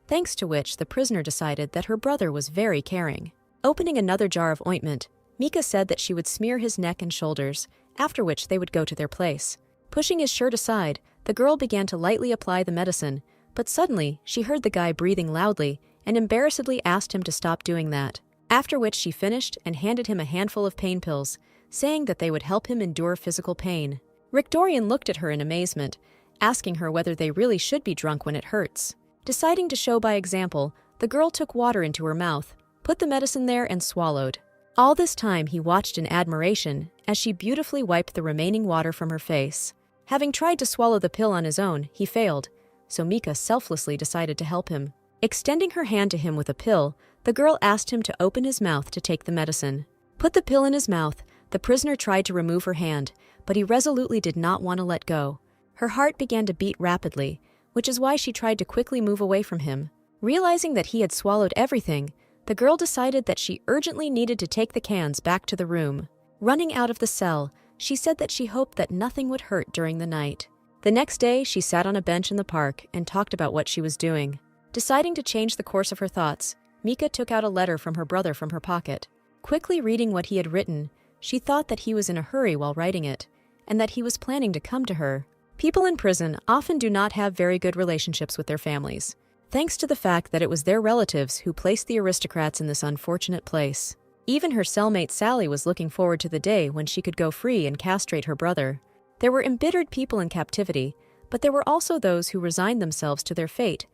thanks to which the prisoner decided that her brother was very caring. Opening another jar of ointment, Mika said that she would smear his neck and shoulders, after which they would go to their place. Pushing his shirt aside, the girl began to lightly apply the medicine, but suddenly she heard the guy breathing loudly and embarrassedly asked him to stop doing that, after which she finished and handed him a handful of pain pills, saying that they would help him endure physical pain. Rick Dorian looked at her in amazement, asking her whether they really should be drunk when it hurts. Deciding to show by example, the girl took water into her mouth, put the medicine there and swallowed. All this time he watched in admiration as she beautifully wiped the remaining water from her face. Having tried to swallow the pill on his own, he failed, so Mika selflessly decided to help him. Extending her hand to him with a pill, the girl asked him to open his mouth to take the medicine. Put the pill in his mouth, the prisoner tried to remove her hand, but he resolutely did not want to let go. Her heart began to beat rapidly, which is why she tried to quickly move away from him. Realizing that he had swallowed everything, the girl decided that she urgently needed to take the cans back to the room. Running out of the cell, she said that she hoped that nothing would hurt during the night. The next day, she sat on a bench in the park and talked about what she was doing. Deciding to change the course of her thoughts, Mika took out a letter from her brother from her pocket. Quickly reading what he had written, she thought that he was in a hurry while writing it, and that he was planning to come to her. People in prison often do not have very good relationships with their families, thanks to the fact that it was their relatives who placed the aristocrats in this unfortunate place. Even her cellmate Sally was looking forward to the day when she could go free and castrate her brother. There were embittered people in captivity, but there were also those who resigned themselves to their fate.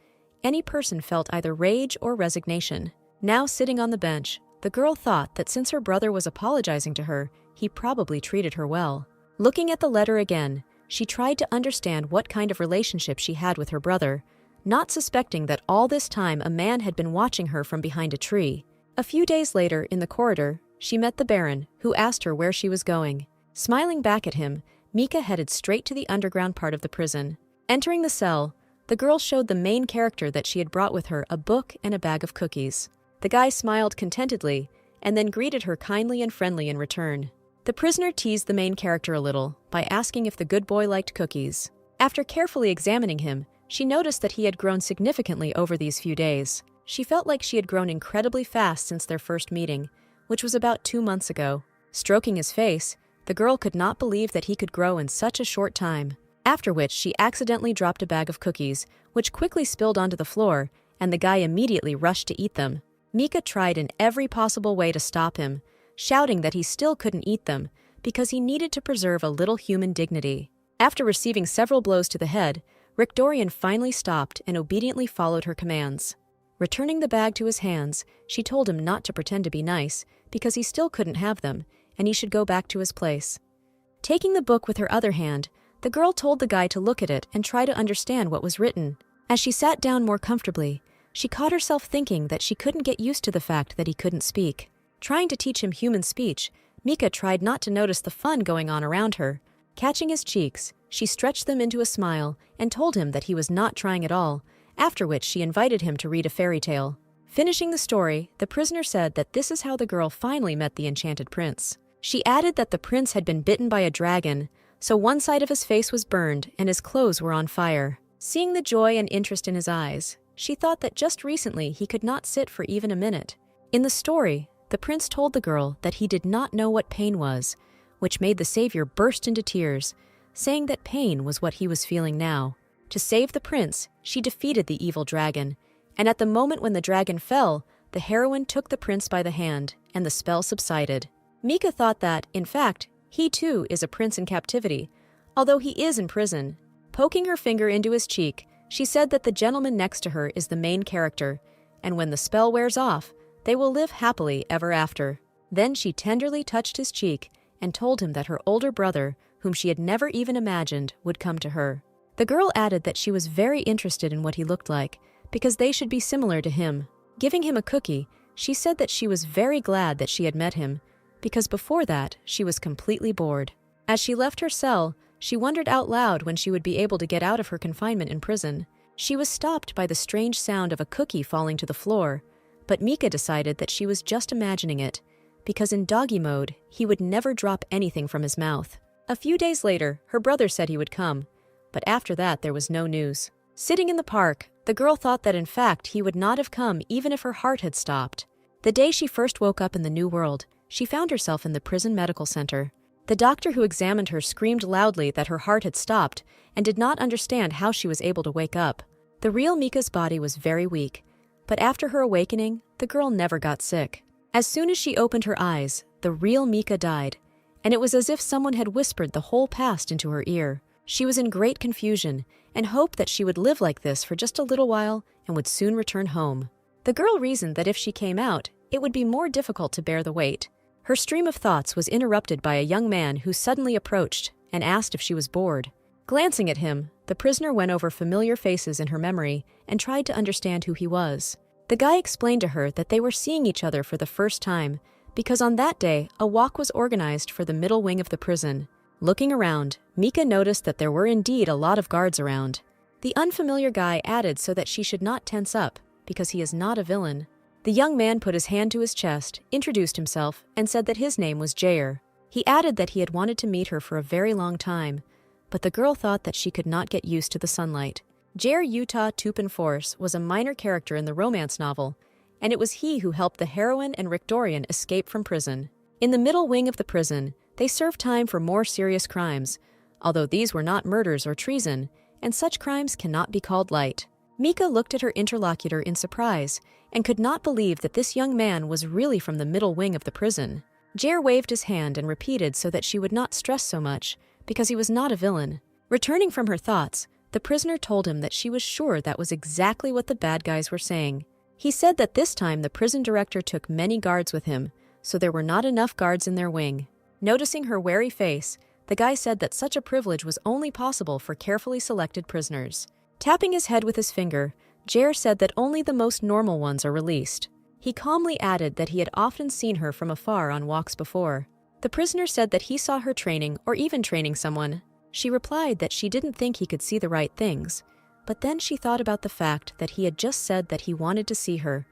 Any person felt either rage or resignation. Now sitting on the bench, the girl thought that since her brother was apologizing to her, he probably treated her well. Looking at the letter again, she tried to understand what kind of relationship she had with her brother, not suspecting that all this time a man had been watching her from behind a tree. A few days later, in the corridor, she met the Baron, who asked her where she was going. Smiling back at him, Mika headed straight to the underground part of the prison. Entering the cell, the girl showed the main character that she had brought with her a book and a bag of cookies. The guy smiled contentedly, and then greeted her kindly and friendly in return. The prisoner teased the main character a little by asking if the good boy liked cookies. After carefully examining him, she noticed that he had grown significantly over these few days. She felt like she had grown incredibly fast since their first meeting, which was about 2 months ago. Stroking his face, the girl could not believe that he could grow in such a short time. After which, she accidentally dropped a bag of cookies, which quickly spilled onto the floor, and the guy immediately rushed to eat them. Mika tried in every possible way to stop him, shouting that he still couldn't eat them because he needed to preserve a little human dignity. After receiving several blows to the head, Rick Dorian finally stopped and obediently followed her commands. Returning the bag to his hands, she told him not to pretend to be nice because he still couldn't have them, and he should go back to his place. Taking the book with her other hand, The girl told the guy to look at it and try to understand what was written. As she sat down more comfortably, she caught herself thinking that she couldn't get used to the fact that he couldn't speak. Trying to teach him human speech, Mika tried not to notice the fun going on around her. Catching his cheeks, she stretched them into a smile and told him that he was not trying at all, after which she invited him to read a fairy tale. Finishing the story, the prisoner said that this is how the girl finally met the enchanted prince. She added that the prince had been bitten by a dragon, so one side of his face was burned and his clothes were on fire. Seeing the joy and interest in his eyes, she thought that just recently he could not sit for even a minute. In the story, the prince told the girl that he did not know what pain was, which made the savior burst into tears, saying that pain was what he was feeling now. To save the prince, she defeated the evil dragon, and at the moment when the dragon fell, the heroine took the prince by the hand, and the spell subsided. Mika thought that, in fact, he too is a prince in captivity, although he is in prison. Poking her finger into his cheek, she said that the gentleman next to her is the main character, and when the spell wears off, they will live happily ever after. Then she tenderly touched his cheek and told him that her older brother, whom she had never even imagined, would come to her. The girl added that she was very interested in what he looked like, because they should be similar to him. Giving him a cookie, she said that she was very glad that she had met him, because before that, she was completely bored. As she left her cell, she wondered out loud when she would be able to get out of her confinement in prison. She was stopped by the strange sound of a cookie falling to the floor, but Mika decided that she was just imagining it, because in doggy mode, he would never drop anything from his mouth. A few days later, her brother said he would come, but after that there was no news. Sitting in the park, the girl thought that in fact he would not have come even if her heart had stopped. The day she first woke up in the new world, she found herself in the prison medical center. The doctor who examined her screamed loudly that her heart had stopped and did not understand how she was able to wake up. The real Mika's body was very weak, but after her awakening, the girl never got sick. As soon as she opened her eyes, the real Mika died, and it was as if someone had whispered the whole past into her ear. She was in great confusion and hoped that she would live like this for just a little while and would soon return home. The girl reasoned that if she came out, it would be more difficult to bear the weight. Her stream of thoughts was interrupted by a young man who suddenly approached and asked if she was bored. Glancing at him, the prisoner went over familiar faces in her memory and tried to understand who he was. The guy explained to her that they were seeing each other for the first time because on that day, a walk was organized for the middle wing of the prison. Looking around, Mika noticed that there were indeed a lot of guards around. The unfamiliar guy added so that she should not tense up, because he is not a villain. The young man put his hand to his chest, introduced himself, and said that his name was Jair. He added that he had wanted to meet her for a very long time, but the girl thought that she could not get used to the sunlight. Jair Utah Tupin Force was a minor character in the romance novel, and it was he who helped the heroine and Rick Dorian escape from prison. In the middle wing of the prison, they served time for more serious crimes, although these were not murders or treason, and such crimes cannot be called light. Mika looked at her interlocutor in surprise and could not believe that this young man was really from the middle wing of the prison. Jair waved his hand and repeated so that she would not stress so much, because he was not a villain. Returning from her thoughts, the prisoner told him that she was sure that was exactly what the bad guys were saying. He said that this time the prison director took many guards with him, so there were not enough guards in their wing. Noticing her wary face, the guy said that such a privilege was only possible for carefully selected prisoners. Tapping his head with his finger, Jair said that only the most normal ones are released. He calmly added that he had often seen her from afar on walks before. The prisoner said that he saw her training or even training someone. She replied that she didn't think he could see the right things, but then she thought about the fact that he had just said that he wanted to see her,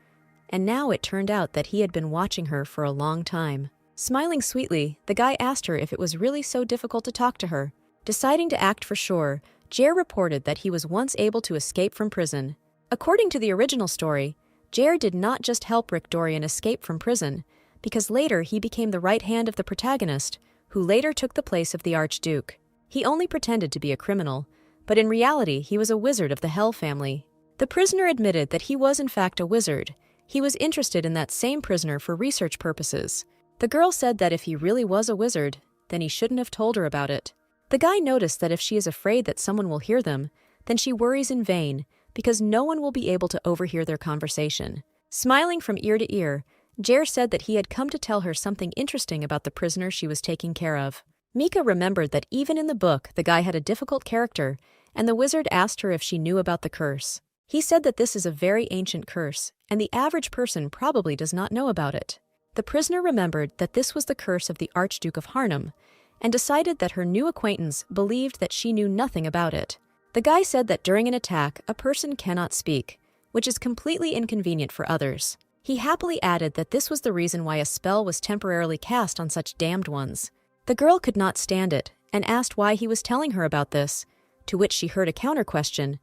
and now it turned out that he had been watching her for a long time. Smiling sweetly, the guy asked her if it was really so difficult to talk to her. Deciding to act for sure, Jair reported that he was once able to escape from prison. According to the original story, Jair did not just help Rick Dorian escape from prison, because later he became the right hand of the protagonist, who later took the place of the Archduke. He only pretended to be a criminal, but in reality he was a wizard of the Hell family. The prisoner admitted that he was in fact a wizard. He was interested in that same prisoner for research purposes. The girl said that if he really was a wizard, then he shouldn't have told her about it. The guy noticed that if she is afraid that someone will hear them, then she worries in vain, because no one will be able to overhear their conversation. Smiling from ear to ear, Jair said that he had come to tell her something interesting about the prisoner she was taking care of. Mika remembered that even in the book the guy had a difficult character, and the wizard asked her if she knew about the curse. He said that this is a very ancient curse, and the average person probably does not know about it. The prisoner remembered that this was the curse of the Archduke of Harnham, and decided that her new acquaintance believed that she knew nothing about it. The guy said that during an attack, a person cannot speak, which is completely inconvenient for others. He happily added that this was the reason why a spell was temporarily cast on such damned ones. The girl could not stand it, and asked why he was telling her about this, to which she heard a counter-question.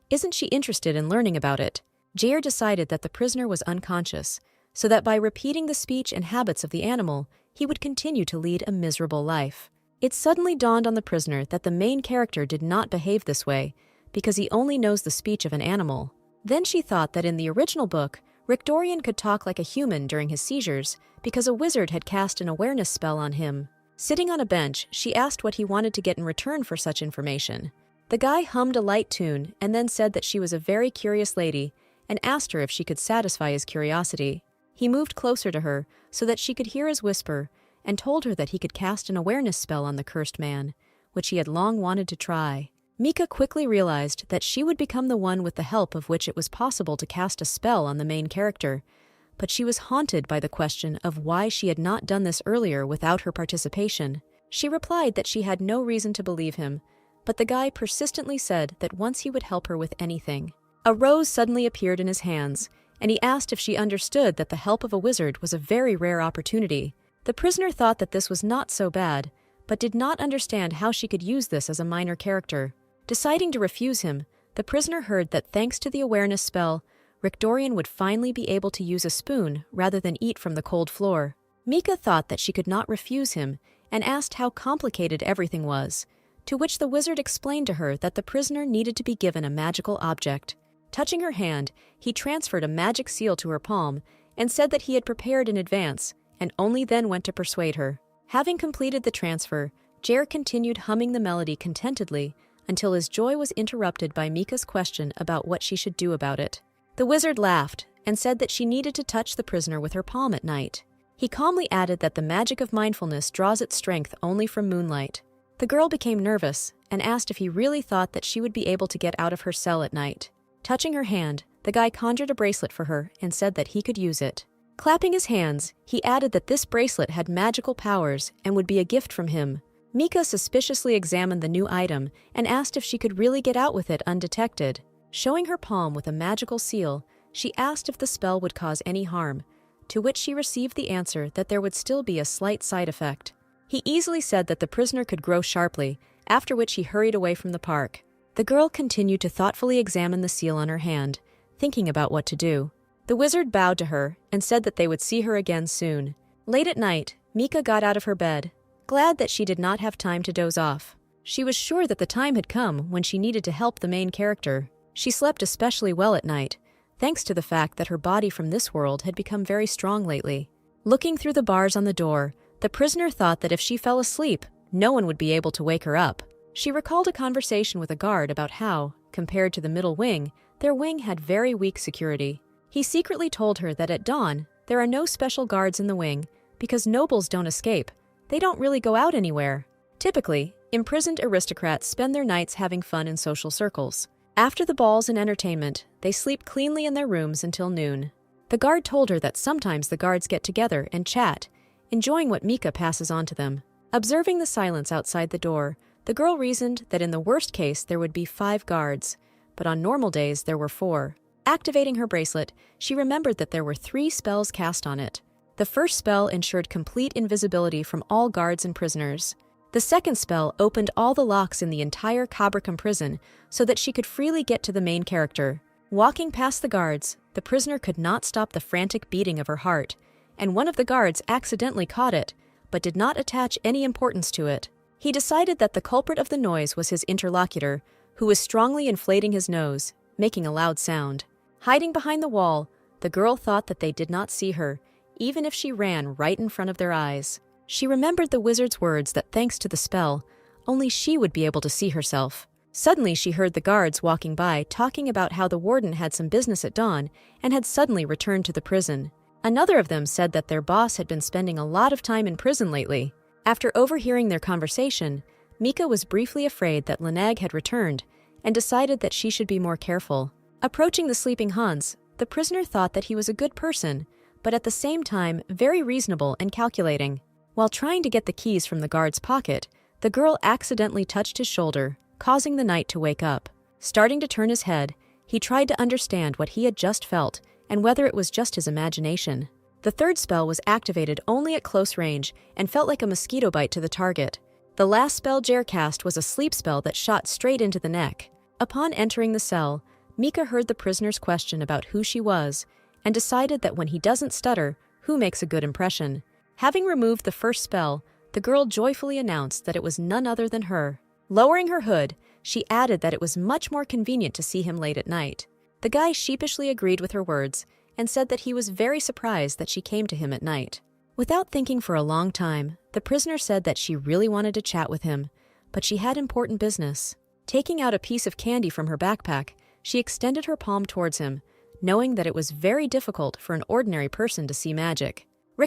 Isn't she interested in learning about it? Jair decided that the prisoner was unconscious, so that by repeating the speech and habits of the animal, he would continue to lead a miserable life. It suddenly dawned on the prisoner that the main character did not behave this way, because he only knows the speech of an animal. Then she thought that in the original book, Rick Dorian could talk like a human during his seizures, because a wizard had cast an awareness spell on him. Sitting on a bench, she asked what he wanted to get in return for such information. The guy hummed a light tune and then said that she was a very curious lady and asked her if she could satisfy his curiosity. He moved closer to her so that she could hear his whisper and told her that he could cast an awareness spell on the cursed man, which he had long wanted to try. Mika quickly realized that she would become the one with the help of which it was possible to cast a spell on the main character, but she was haunted by the question of why she had not done this earlier without her participation. She replied that she had no reason to believe him, but the guy persistently said that once he would help her with anything. A rose suddenly appeared in his hands, and he asked if she understood that the help of a wizard was a very rare opportunity. The prisoner thought that this was not so bad, but did not understand how she could use this as a minor character. Deciding to refuse him, the prisoner heard that thanks to the awareness spell, Rick Dorian would finally be able to use a spoon rather than eat from the cold floor. Mika thought that she could not refuse him and asked how complicated everything was, to which the wizard explained to her that the prisoner needed to be given a magical object. Touching her hand, he transferred a magic seal to her palm and said that he had prepared in advance and only then went to persuade her. Having completed the transfer, Jair continued humming the melody contentedly until his joy was interrupted by Mika's question about what she should do about it. The wizard laughed and said that she needed to touch the prisoner with her palm at night. He calmly added that the magic of mindfulness draws its strength only from moonlight. The girl became nervous and asked if he really thought that she would be able to get out of her cell at night. Touching her hand, the guy conjured a bracelet for her and said that he could use it. Clapping his hands, he added that this bracelet had magical powers and would be a gift from him. Mika suspiciously examined the new item and asked if she could really get out with it undetected. Showing her palm with a magical seal, she asked if the spell would cause any harm, to which she received the answer that there would still be a slight side effect. He easily said that the prisoner could grow sharply, after which he hurried away from the park. The girl continued to thoughtfully examine the seal on her hand, thinking about what to do. The wizard bowed to her and said that they would see her again soon. Late at night, Mika got out of her bed, glad that she did not have time to doze off. She was sure that the time had come when she needed to help the main character. She slept especially well at night, thanks to the fact that her body from this world had become very strong lately. Looking through the bars on the door, the prisoner thought that if she fell asleep, no one would be able to wake her up. She recalled a conversation with a guard about how, compared to the middle wing, their wing had very weak security. He secretly told her that at dawn, there are no special guards in the wing because nobles don't escape. They don't really go out anywhere. Typically, imprisoned aristocrats spend their nights having fun in social circles. After the balls and entertainment, they sleep cleanly in their rooms until noon. The guard told her that sometimes the guards get together and chat, enjoying what Mika passes on to them. Observing the silence outside the door, the girl reasoned that in the worst case there would be 5 guards, but on normal days there were 4. Activating her bracelet, she remembered that there were 3 spells cast on it. The first spell ensured complete invisibility from all guards and prisoners. The second spell opened all the locks in the entire Cabricum prison so that she could freely get to the main character. Walking past the guards, the prisoner could not stop the frantic beating of her heart, and one of the guards accidentally caught it, but did not attach any importance to it. He decided that the culprit of the noise was his interlocutor, who was strongly inflating his nose, making a loud sound. Hiding behind the wall, the girl thought that they did not see her, even if she ran right in front of their eyes. She remembered the wizard's words that thanks to the spell, only she would be able to see herself. Suddenly she heard the guards walking by talking about how the warden had some business at dawn and had suddenly returned to the prison. Another of them said that their boss had been spending a lot of time in prison lately. After overhearing their conversation, Mika was briefly afraid that Lanag had returned and decided that she should be more careful. Approaching the sleeping Hans, the prisoner thought that he was a good person, but at the same time very reasonable and calculating. While trying to get the keys from the guard's pocket, the girl accidentally touched his shoulder, causing the knight to wake up. Starting to turn his head, he tried to understand what he had just felt and whether it was just his imagination. The third spell was activated only at close range and felt like a mosquito bite to the target. The last spell Jer cast was a sleep spell that shot straight into the neck. Upon entering the cell, Mika heard the prisoner's question about who she was and decided that when he doesn't stutter, who makes a good impression? Having removed the first spell, the girl joyfully announced that it was none other than her. Lowering her hood, she added that it was much more convenient to see him late at night. The guy sheepishly agreed with her words and said that he was very surprised that she came to him at night. Without thinking for a long time, the prisoner said that she really wanted to chat with him, but she had important business. Taking out a piece of candy from her backpack, she extended her palm towards him, knowing that it was very difficult for an ordinary person to see magic.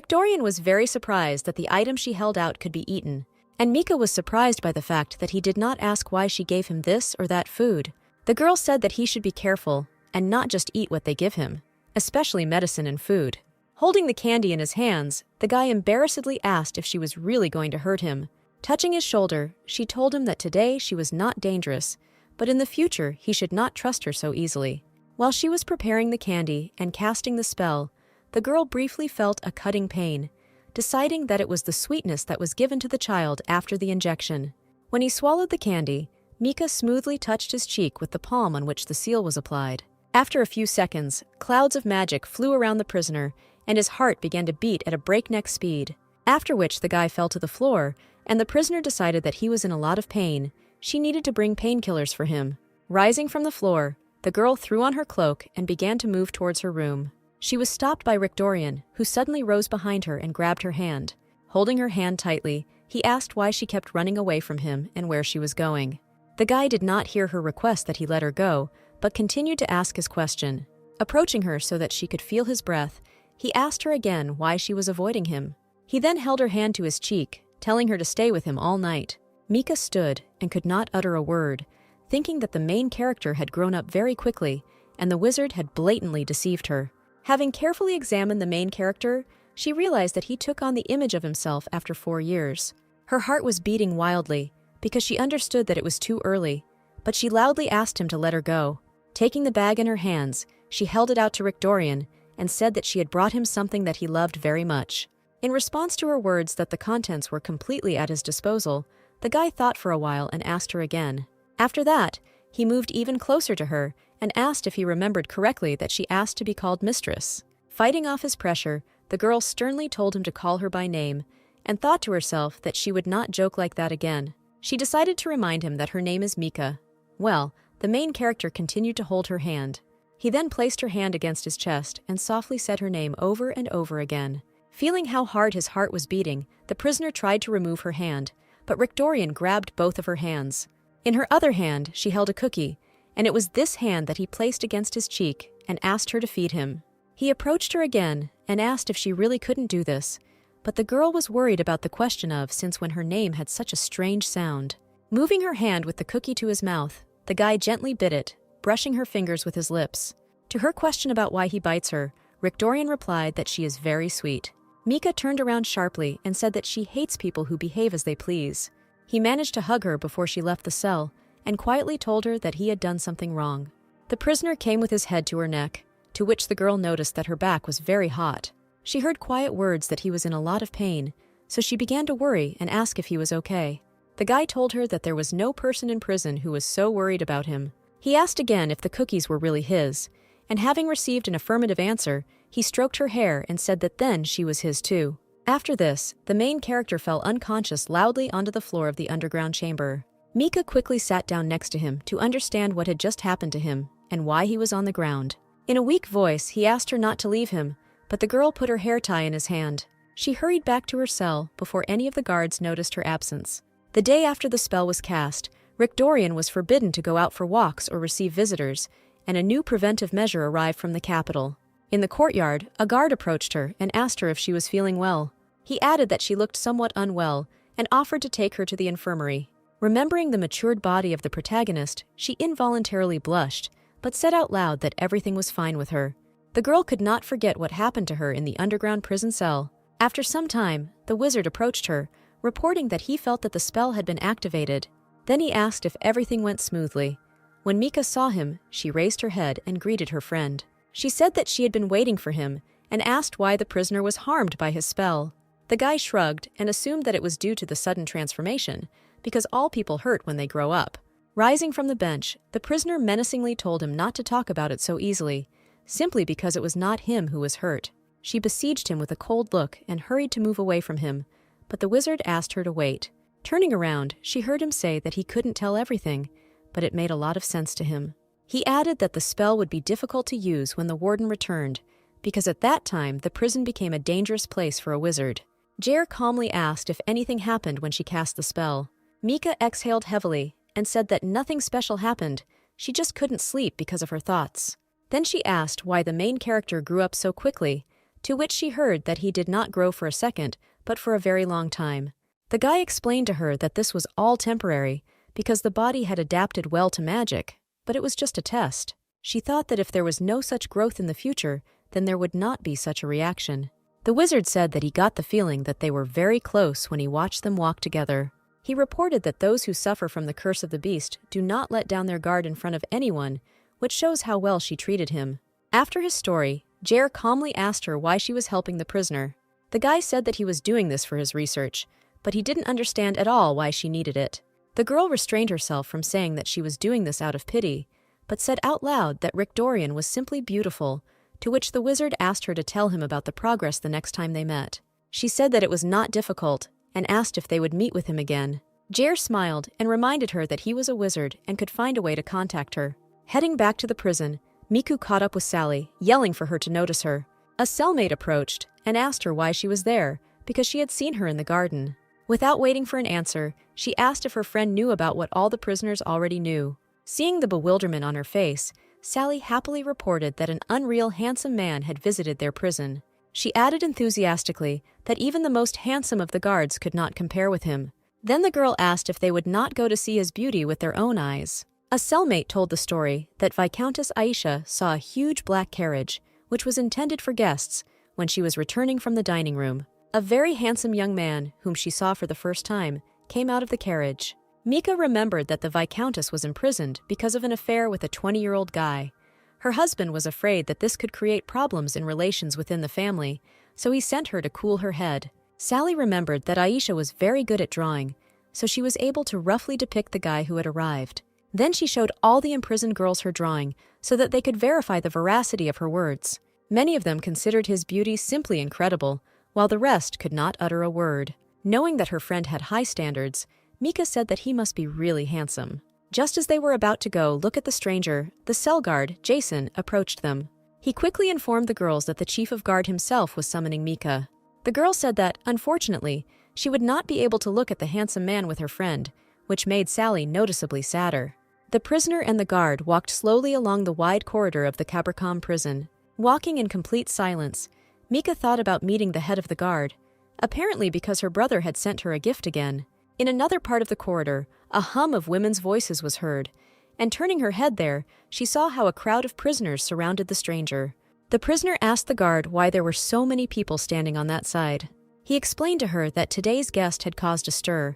Dorian was very surprised that the item she held out could be eaten, and Mika was surprised by the fact that he did not ask why she gave him this or that food. The girl said that he should be careful and not just eat what they give him, especially medicine and food. Holding the candy in his hands, the guy embarrassedly asked if she was really going to hurt him. Touching his shoulder, she told him that today she was not dangerous, but in the future he should not trust her so easily. While she was preparing the candy and casting the spell, the girl briefly felt a cutting pain, deciding that it was the sweetness that was given to the child after the injection. When he swallowed the candy, Mika smoothly touched his cheek with the palm on which the seal was applied. After a few seconds, clouds of magic flew around the prisoner, and his heart began to beat at a breakneck speed, after which the guy fell to the floor, and the prisoner decided that he was in a lot of pain. She needed to bring painkillers for him. Rising from the floor, the girl threw on her cloak and began to move towards her room. She was stopped by Dorian, who suddenly rose behind her and grabbed her hand. Holding her hand tightly, he asked why she kept running away from him and where she was going. The guy did not hear her request that he let her go, but continued to ask his question. Approaching her so that she could feel his breath, he asked her again why she was avoiding him. He then held her hand to his cheek, telling her to stay with him all night. Mika stood and could not utter a word, thinking that the main character had grown up very quickly and the wizard had blatantly deceived her. Having carefully examined the main character, she realized that he took on the image of himself after 4 years. Her heart was beating wildly because she understood that it was too early, but she loudly asked him to let her go. Taking the bag in her hands, she held it out to Dorian and said that she had brought him something that he loved very much. In response to her words that the contents were completely at his disposal, the guy thought for a while and asked her again. After that, he moved even closer to her and asked if he remembered correctly that she asked to be called mistress. Fighting off his pressure, the girl sternly told him to call her by name and thought to herself that she would not joke like that again. She decided to remind him that her name is Mika. Well, the main character continued to hold her hand. He then placed her hand against his chest and softly said her name over and over again. Feeling how hard his heart was beating, the prisoner tried to remove her hand, but Dorian grabbed both of her hands. In her other hand, she held a cookie, and it was this hand that he placed against his cheek and asked her to feed him. He approached her again and asked if she really couldn't do this, but the girl was worried about the question of since when her name had such a strange sound. Moving her hand with the cookie to his mouth, the guy gently bit it, brushing her fingers with his lips. To her question about why he bites her, Dorian replied that she is very sweet. Mika turned around sharply and said that she hates people who behave as they please. He managed to hug her before she left the cell and quietly told her that he had done something wrong. The prisoner came with his head to her neck, to which the girl noticed that her back was very hot. She heard quiet words that he was in a lot of pain, so she began to worry and ask if he was okay. The guy told her that there was no person in prison who was so worried about him. He asked again if the cookies were really his, and having received an affirmative answer, he stroked her hair and said that then she was his too. After this, the main character fell unconscious loudly onto the floor of the underground chamber. Mika quickly sat down next to him to understand what had just happened to him and why he was on the ground. In a weak voice, he asked her not to leave him, but the girl put her hair tie in his hand. She hurried back to her cell before any of the guards noticed her absence. The day after the spell was cast, Dorian was forbidden to go out for walks or receive visitors, and a new preventive measure arrived from the capital. In the courtyard, a guard approached her and asked her if she was feeling well. He added that she looked somewhat unwell and offered to take her to the infirmary. Remembering the matured body of the protagonist, she involuntarily blushed, but said out loud that everything was fine with her. The girl could not forget what happened to her in the underground prison cell. After some time, the wizard approached her, reporting that he felt that the spell had been activated. Then he asked if everything went smoothly. When Mika saw him, she raised her head and greeted her friend. She said that she had been waiting for him and asked why the prisoner was harmed by his spell. The guy shrugged and assumed that it was due to the sudden transformation, because all people hurt when they grow up. Rising from the bench, the prisoner menacingly told him not to talk about it so easily, simply because it was not him who was hurt. She besieged him with a cold look and hurried to move away from him, but the wizard asked her to wait. Turning around, she heard him say that he couldn't tell everything, but it made a lot of sense to him. He added that the spell would be difficult to use when the warden returned, because at that time the prison became a dangerous place for a wizard. Jair calmly asked if anything happened when she cast the spell. Mika exhaled heavily and said that nothing special happened, she just couldn't sleep because of her thoughts. Then she asked why the main character grew up so quickly, to which she heard that he did not grow for a second, but for a very long time. The guy explained to her that this was all temporary, because the body had adapted well to magic, but it was just a test. She thought that if there was no such growth in the future, then there would not be such a reaction. The wizard said that he got the feeling that they were very close when he watched them walk together. He reported that those who suffer from the curse of the beast do not let down their guard in front of anyone, which shows how well she treated him. After his story, Jair calmly asked her why she was helping the prisoner. The guy said that he was doing this for his research, but he didn't understand at all why she needed it. The girl restrained herself from saying that she was doing this out of pity, but said out loud that Rick Dorian was simply beautiful, to which the wizard asked her to tell him about the progress the next time they met. She said that it was not difficult, and asked if they would meet with him again. Jair smiled and reminded her that he was a wizard and could find a way to contact her. Heading back to the prison, Miku caught up with Sally, yelling for her to notice her. A cellmate approached and asked her why she was there, because she had seen her in the garden. Without waiting for an answer, she asked if her friend knew about what all the prisoners already knew. Seeing the bewilderment on her face, Sally happily reported that an unreal handsome man had visited their prison. She added enthusiastically that even the most handsome of the guards could not compare with him. Then the girl asked if they would not go to see his beauty with their own eyes. A cellmate told the story that Viscountess Aisha saw a huge black carriage, which was intended for guests, when she was returning from the dining room. A very handsome young man, whom she saw for the first time, came out of the carriage. Mika remembered that the Viscountess was imprisoned because of an affair with a 20-year-old guy. Her husband was afraid that this could create problems in relations within the family, so he sent her to cool her head. Sally remembered that Aisha was very good at drawing, so she was able to roughly depict the guy who had arrived. Then she showed all the imprisoned girls her drawing so that they could verify the veracity of her words. Many of them considered his beauty simply incredible, while the rest could not utter a word. Knowing that her friend had high standards, Mika said that he must be really handsome. Just as they were about to go look at the stranger, the cell guard, Jason, approached them. He quickly informed the girls that the chief of guard himself was summoning Mika. The girl said that, unfortunately, she would not be able to look at the handsome man with her friend, which made Sally noticeably sadder. The prisoner and the guard walked slowly along the wide corridor of the Cabricom prison. Walking in complete silence, Mika thought about meeting the head of the guard, apparently because her brother had sent her a gift again. In another part of the corridor, a hum of women's voices was heard, and turning her head there, she saw how a crowd of prisoners surrounded the stranger. The prisoner asked the guard why there were so many people standing on that side. He explained to her that today's guest had caused a stir,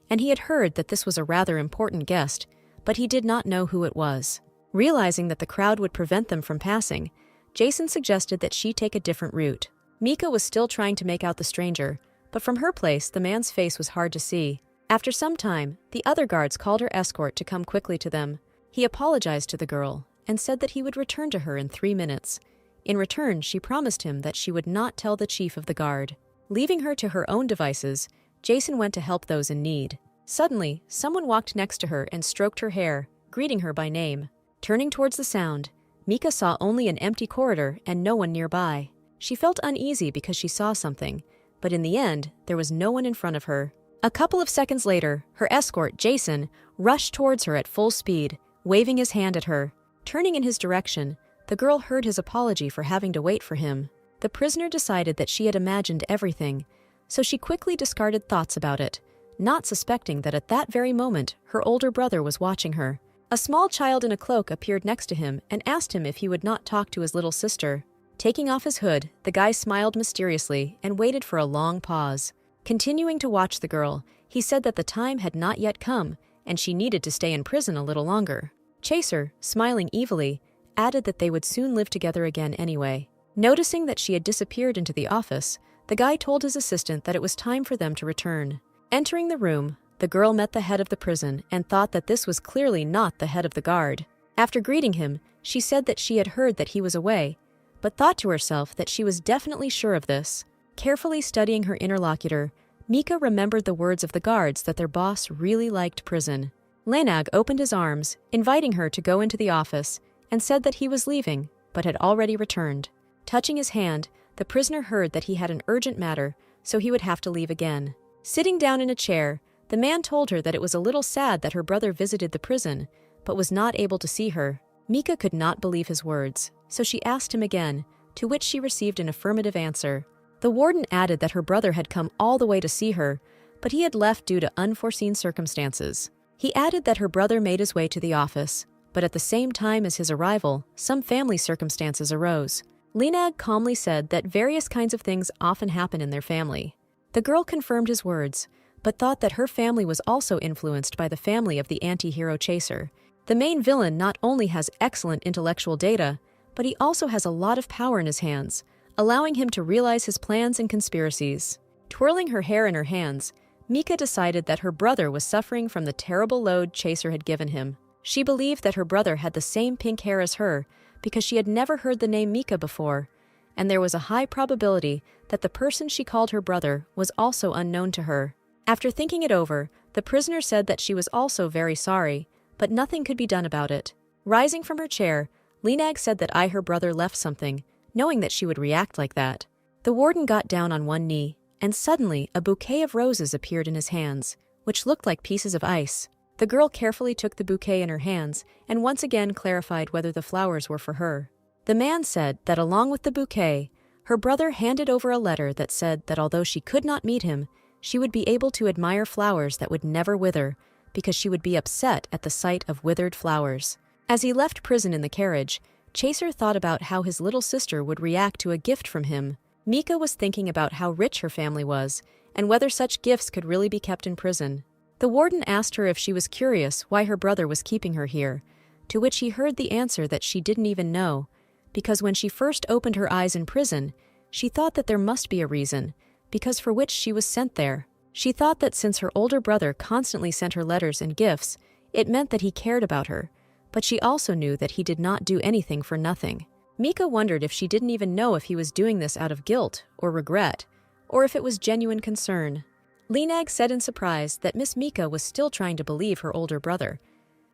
and he had heard that this was a rather important guest, but he did not know who it was. Realizing that the crowd would prevent them from passing, Jason suggested that she take a different route. Mika was still trying to make out the stranger, but from her place the man's face was hard to see. After some time, the other guards called her escort to come quickly to them. He apologized to the girl and said that he would return to her in 3 minutes. In return, she promised him that she would not tell the chief of the guard. Leaving her to her own devices, Jason went to help those in need. Suddenly, someone walked next to her and stroked her hair, greeting her by name. Turning towards the sound, Mika saw only an empty corridor and no one nearby. She felt uneasy because she saw something, but in the end, there was no one in front of her. A couple of seconds later, her escort, Jason, rushed towards her at full speed, waving his hand at her. Turning in his direction, the girl heard his apology for having to wait for him. The prisoner decided that she had imagined everything, so she quickly discarded thoughts about it, not suspecting that at that very moment her older brother was watching her. A small child in a cloak appeared next to him and asked him if he would not talk to his little sister. Taking off his hood, the guy smiled mysteriously and waited for a long pause. Continuing to watch the girl, he said that the time had not yet come and she needed to stay in prison a little longer. Chaser, smiling evilly, added that they would soon live together again anyway. Noticing that she had disappeared into the office, the guy told his assistant that it was time for them to return. Entering the room, the girl met the head of the prison and thought that this was clearly not the head of the guard. After greeting him, she said that she had heard that he was away, but thought to herself that she was definitely sure of this. Carefully studying her interlocutor, Mika remembered the words of the guards that their boss really liked prison. Lanag opened his arms, inviting her to go into the office, and said that he was leaving, but had already returned. Touching his hand, the prisoner heard that he had an urgent matter, so he would have to leave again. Sitting down in a chair, the man told her that it was a little sad that her brother visited the prison, but was not able to see her. Mika could not believe his words, so she asked him again, to which she received an affirmative answer. The warden added that her brother had come all the way to see her, but he had left due to unforeseen circumstances. He added that her brother made his way to the office, but at the same time as his arrival, some family circumstances arose. Lenag calmly said that various kinds of things often happen in their family. The girl confirmed his words, but thought that her family was also influenced by the family of the anti-hero Chaser. The main villain not only has excellent intellectual data, but he also has a lot of power in his hands, allowing him to realize his plans and conspiracies. Twirling her hair in her hands, Mika decided that her brother was suffering from the terrible load Chaser had given him. She believed that her brother had the same pink hair as her because she had never heard the name Mika before, and there was a high probability that the person she called her brother was also unknown to her. After thinking it over, the prisoner said that she was also very sorry, but nothing could be done about it. Rising from her chair, Lenag said that her brother left something, knowing that she would react like that. The warden got down on one knee, and suddenly a bouquet of roses appeared in his hands, which looked like pieces of ice. The girl carefully took the bouquet in her hands and once again clarified whether the flowers were for her. The man said that along with the bouquet, her brother handed over a letter that said that although she could not meet him, she would be able to admire flowers that would never wither, because she would be upset at the sight of withered flowers. As he left prison in the carriage, Chaser thought about how his little sister would react to a gift from him. Mika was thinking about how rich her family was, and whether such gifts could really be kept in prison. The warden asked her if she was curious why her brother was keeping her here, to which he heard the answer that she didn't even know, because when she first opened her eyes in prison, she thought that there must be a reason, because for which she was sent there. She thought that since her older brother constantly sent her letters and gifts, it meant that he cared about her, but she also knew that he did not do anything for nothing. Mika wondered if she didn't even know if he was doing this out of guilt or regret, or if it was genuine concern. Lenag said in surprise that Miss Mika was still trying to believe her older brother.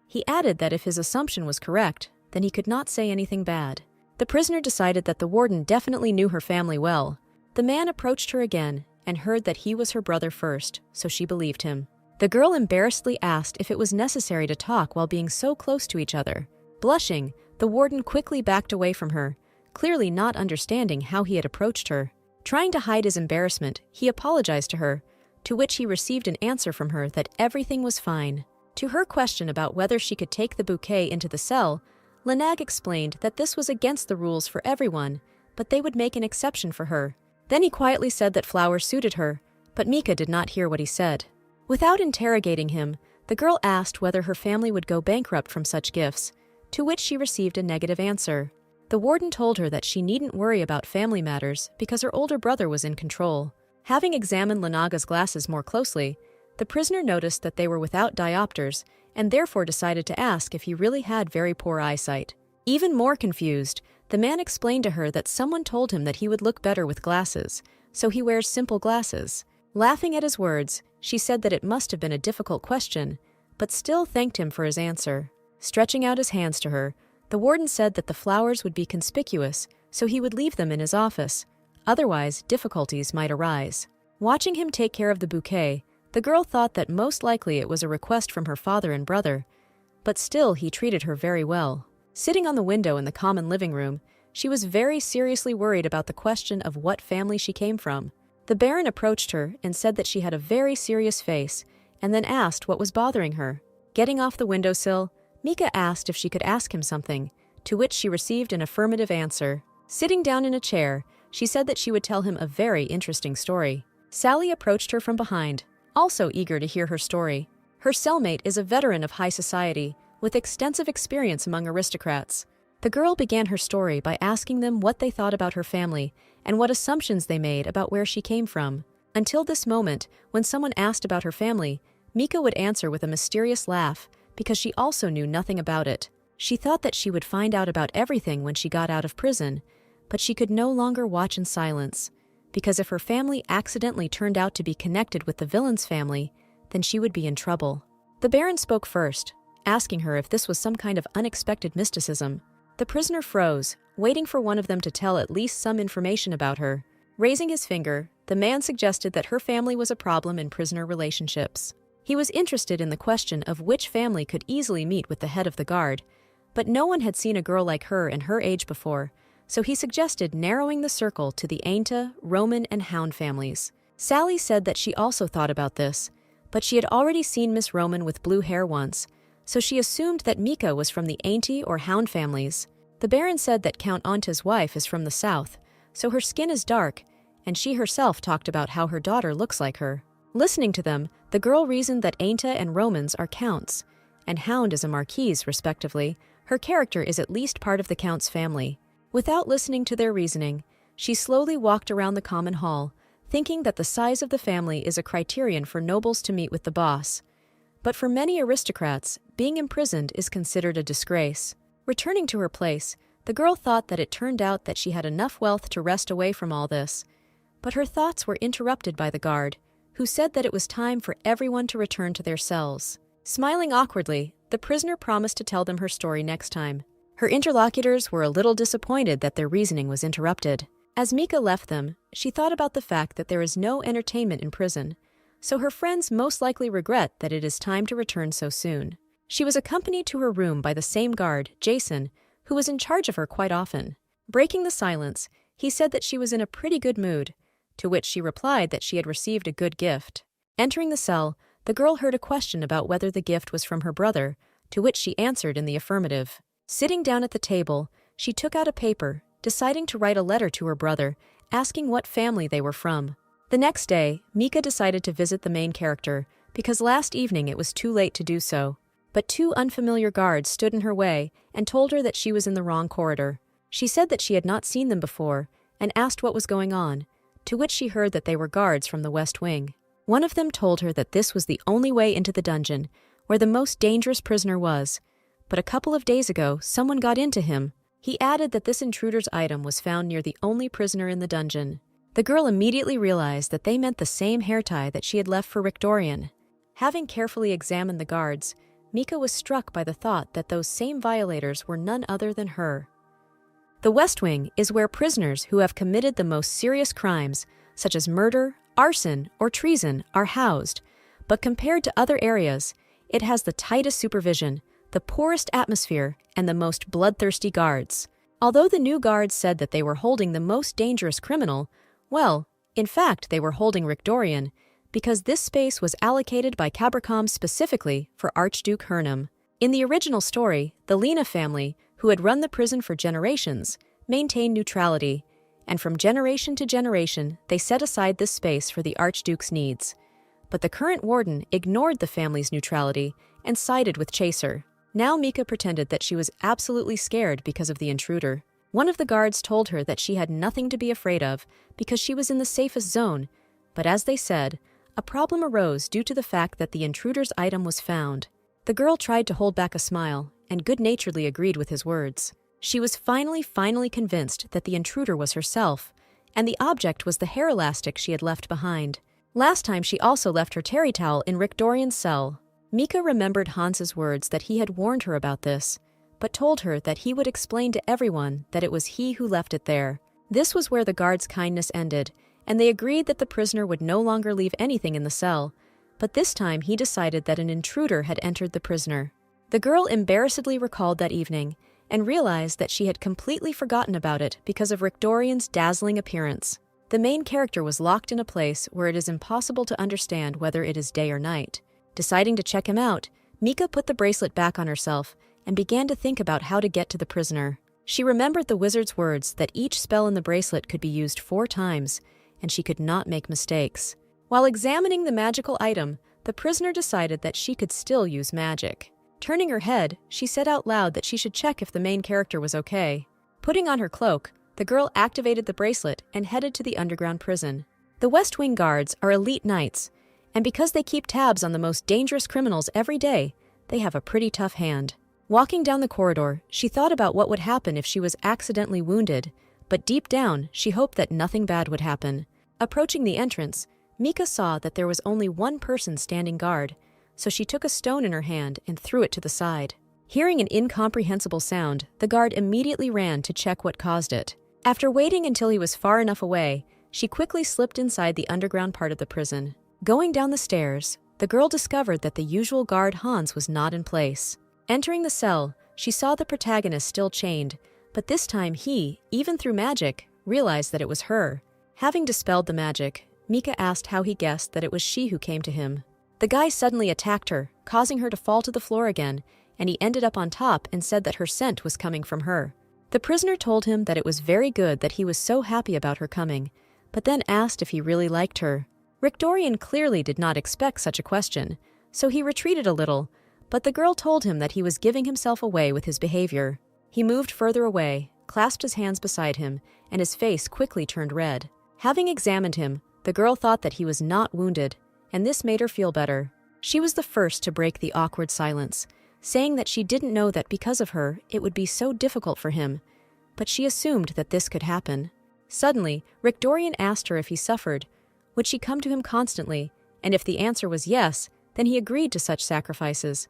He added that if his assumption was correct, then he could not say anything bad. The prisoner decided that the warden definitely knew her family well. The man approached her again and heard that he was her brother first, so she believed him. The girl embarrassedly asked if it was necessary to talk while being so close to each other. Blushing, the warden quickly backed away from her, clearly not understanding how he had approached her. Trying to hide his embarrassment, he apologized to her, to which he received an answer from her that everything was fine. To her question about whether she could take the bouquet into the cell, Lenag explained that this was against the rules for everyone, but they would make an exception for her. Then he quietly said that flowers suited her, but Mika did not hear what he said. Without interrogating him, the girl asked whether her family would go bankrupt from such gifts, to which she received a negative answer. The warden told her that she needn't worry about family matters because her older brother was in control. Having examined Lenaga's glasses more closely, the prisoner noticed that they were without diopters and therefore decided to ask if he really had very poor eyesight. Even more confused, the man explained to her that someone told him that he would look better with glasses, so he wears simple glasses. Laughing at his words, she said that it must have been a difficult question, but still thanked him for his answer. Stretching out his hands to her, the warden said that the flowers would be conspicuous, so he would leave them in his office. Otherwise, difficulties might arise. Watching him take care of the bouquet, the girl thought that most likely it was a request from her father and brother, but still he treated her very well. Sitting on the window in the common living room, she was very seriously worried about the question of what family she came from. The Baron approached her and said that she had a very serious face and then asked what was bothering her. Getting off the windowsill, Mika asked if she could ask him something, to which she received an affirmative answer. Sitting down in a chair, she said that she would tell him a very interesting story. Sally approached her from behind, also eager to hear her story. Her cellmate is a veteran of high society, with extensive experience among aristocrats. The girl began her story by asking them what they thought about her family and what assumptions they made about where she came from. Until this moment, when someone asked about her family, Mika would answer with a mysterious laugh because she also knew nothing about it. She thought that she would find out about everything when she got out of prison, but she could no longer watch in silence, because if her family accidentally turned out to be connected with the villain's family, then she would be in trouble. The Baron spoke first, asking her if this was some kind of unexpected mysticism. The prisoner froze, waiting for one of them to tell at least some information about her. Raising his finger, the man suggested that her family was a problem in prisoner relationships. He was interested in the question of which family could easily meet with the head of the guard, but no one had seen a girl like her in her age before, so he suggested narrowing the circle to the Ainta, Roman, and Hound families. Sally said that she also thought about this, but she had already seen Miss Roman with blue hair once, so she assumed that Mika was from the Ainti or Hound families. The Baron said that Count Anta's wife is from the south, so her skin is dark, and she herself talked about how her daughter looks like her. Listening to them, the girl reasoned that Ainta and Romans are counts, and Hound is a marquise, respectively. Her character is at least part of the count's family. Without listening to their reasoning, she slowly walked around the common hall, thinking that the size of the family is a criterion for nobles to meet with the boss. But for many aristocrats, being imprisoned is considered a disgrace. Returning to her place, the girl thought that it turned out that she had enough wealth to rest away from all this. But her thoughts were interrupted by the guard, who said that it was time for everyone to return to their cells. Smiling awkwardly, the prisoner promised to tell them her story next time. Her interlocutors were a little disappointed that their reasoning was interrupted. As Mika left them, she thought about the fact that there is no entertainment in prison, so her friends most likely regret that it is time to return so soon. She was accompanied to her room by the same guard, Jason, who was in charge of her quite often. Breaking the silence, he said that she was in a pretty good mood, to which she replied that she had received a good gift. Entering the cell, the girl heard a question about whether the gift was from her brother, to which she answered in the affirmative. Sitting down at the table, she took out a paper, deciding to write a letter to her brother, asking what family they were from. The next day, Mika decided to visit the main character, because last evening it was too late to do so. But two unfamiliar guards stood in her way and told her that she was in the wrong corridor. She said that she had not seen them before, and asked what was going on, to which she heard that they were guards from the West Wing. One of them told her that this was the only way into the dungeon, where the most dangerous prisoner was, but a couple of days ago someone got into him. He added that this intruder's item was found near the only prisoner in the dungeon. The girl immediately realized that they meant the same hair tie that she had left for Rick Dorian. Having carefully examined the guards, Mika was struck by the thought that those same violators were none other than her. The West Wing is where prisoners who have committed the most serious crimes, such as murder, arson, or treason, are housed, but compared to other areas, it has the tightest supervision, the poorest atmosphere, and the most bloodthirsty guards. Although the new guards said that they were holding the most dangerous criminal, well, in fact they were holding Rick Dorian, because this space was allocated by Cabricom specifically for Archduke Hernum. In the original story, the Lena family, who had run the prison for generations, maintained neutrality, and from generation to generation they set aside this space for the Archduke's needs. But the current warden ignored the family's neutrality and sided with Chaser. Now Mika pretended that she was absolutely scared because of the intruder. One of the guards told her that she had nothing to be afraid of because she was in the safest zone, but as they said, a problem arose due to the fact that the intruder's item was found. The girl tried to hold back a smile and good-naturedly agreed with his words. She was finally convinced that the intruder was herself, and the object was the hair elastic she had left behind. Last time she also left her terry towel in Rick Dorian's cell. Mika remembered Hans's words that he had warned her about this, but told her that he would explain to everyone that it was he who left it there. This was where the guard's kindness ended, and they agreed that the prisoner would no longer leave anything in the cell, but this time he decided that an intruder had entered the prisoner. The girl embarrassedly recalled that evening, and realized that she had completely forgotten about it because of Rick Dorian's dazzling appearance. The main character was locked in a place where it is impossible to understand whether it is day or night. Deciding to check him out, Mika put the bracelet back on herself and began to think about how to get to the prisoner. She remembered the wizard's words that each spell in the bracelet could be used 4 times, and she could not make mistakes. While examining the magical item, the prisoner decided that she could still use magic. Turning her head, she said out loud that she should check if the main character was okay. Putting on her cloak, the girl activated the bracelet and headed to the underground prison. The West Wing guards are elite knights, and because they keep tabs on the most dangerous criminals every day, they have a pretty tough hand. Walking down the corridor, she thought about what would happen if she was accidentally wounded, but deep down, she hoped that nothing bad would happen. Approaching the entrance, Mika saw that there was only one person standing guard, so she took a stone in her hand and threw it to the side. Hearing an incomprehensible sound, the guard immediately ran to check what caused it. After waiting until he was far enough away, she quickly slipped inside the underground part of the prison. Going down the stairs, the girl discovered that the usual guard Hans was not in place. Entering the cell, she saw the protagonist still chained, but this time he, even through magic, realized that it was her. Having dispelled the magic, Mika asked how he guessed that it was she who came to him. The guy suddenly attacked her, causing her to fall to the floor again, and he ended up on top and said that her scent was coming from her. The prisoner told him that it was very good that he was so happy about her coming, but then asked if he really liked her. Rick Dorian clearly did not expect such a question, so he retreated a little, but the girl told him that he was giving himself away with his behavior. He moved further away, clasped his hands beside him, and his face quickly turned red. Having examined him, the girl thought that he was not wounded, and this made her feel better. She was the first to break the awkward silence, saying that she didn't know that because of her, it would be so difficult for him, but she assumed that this could happen. Suddenly, Rick Dorian asked her if he suffered. Would she come to him constantly, and if the answer was yes, then he agreed to such sacrifices.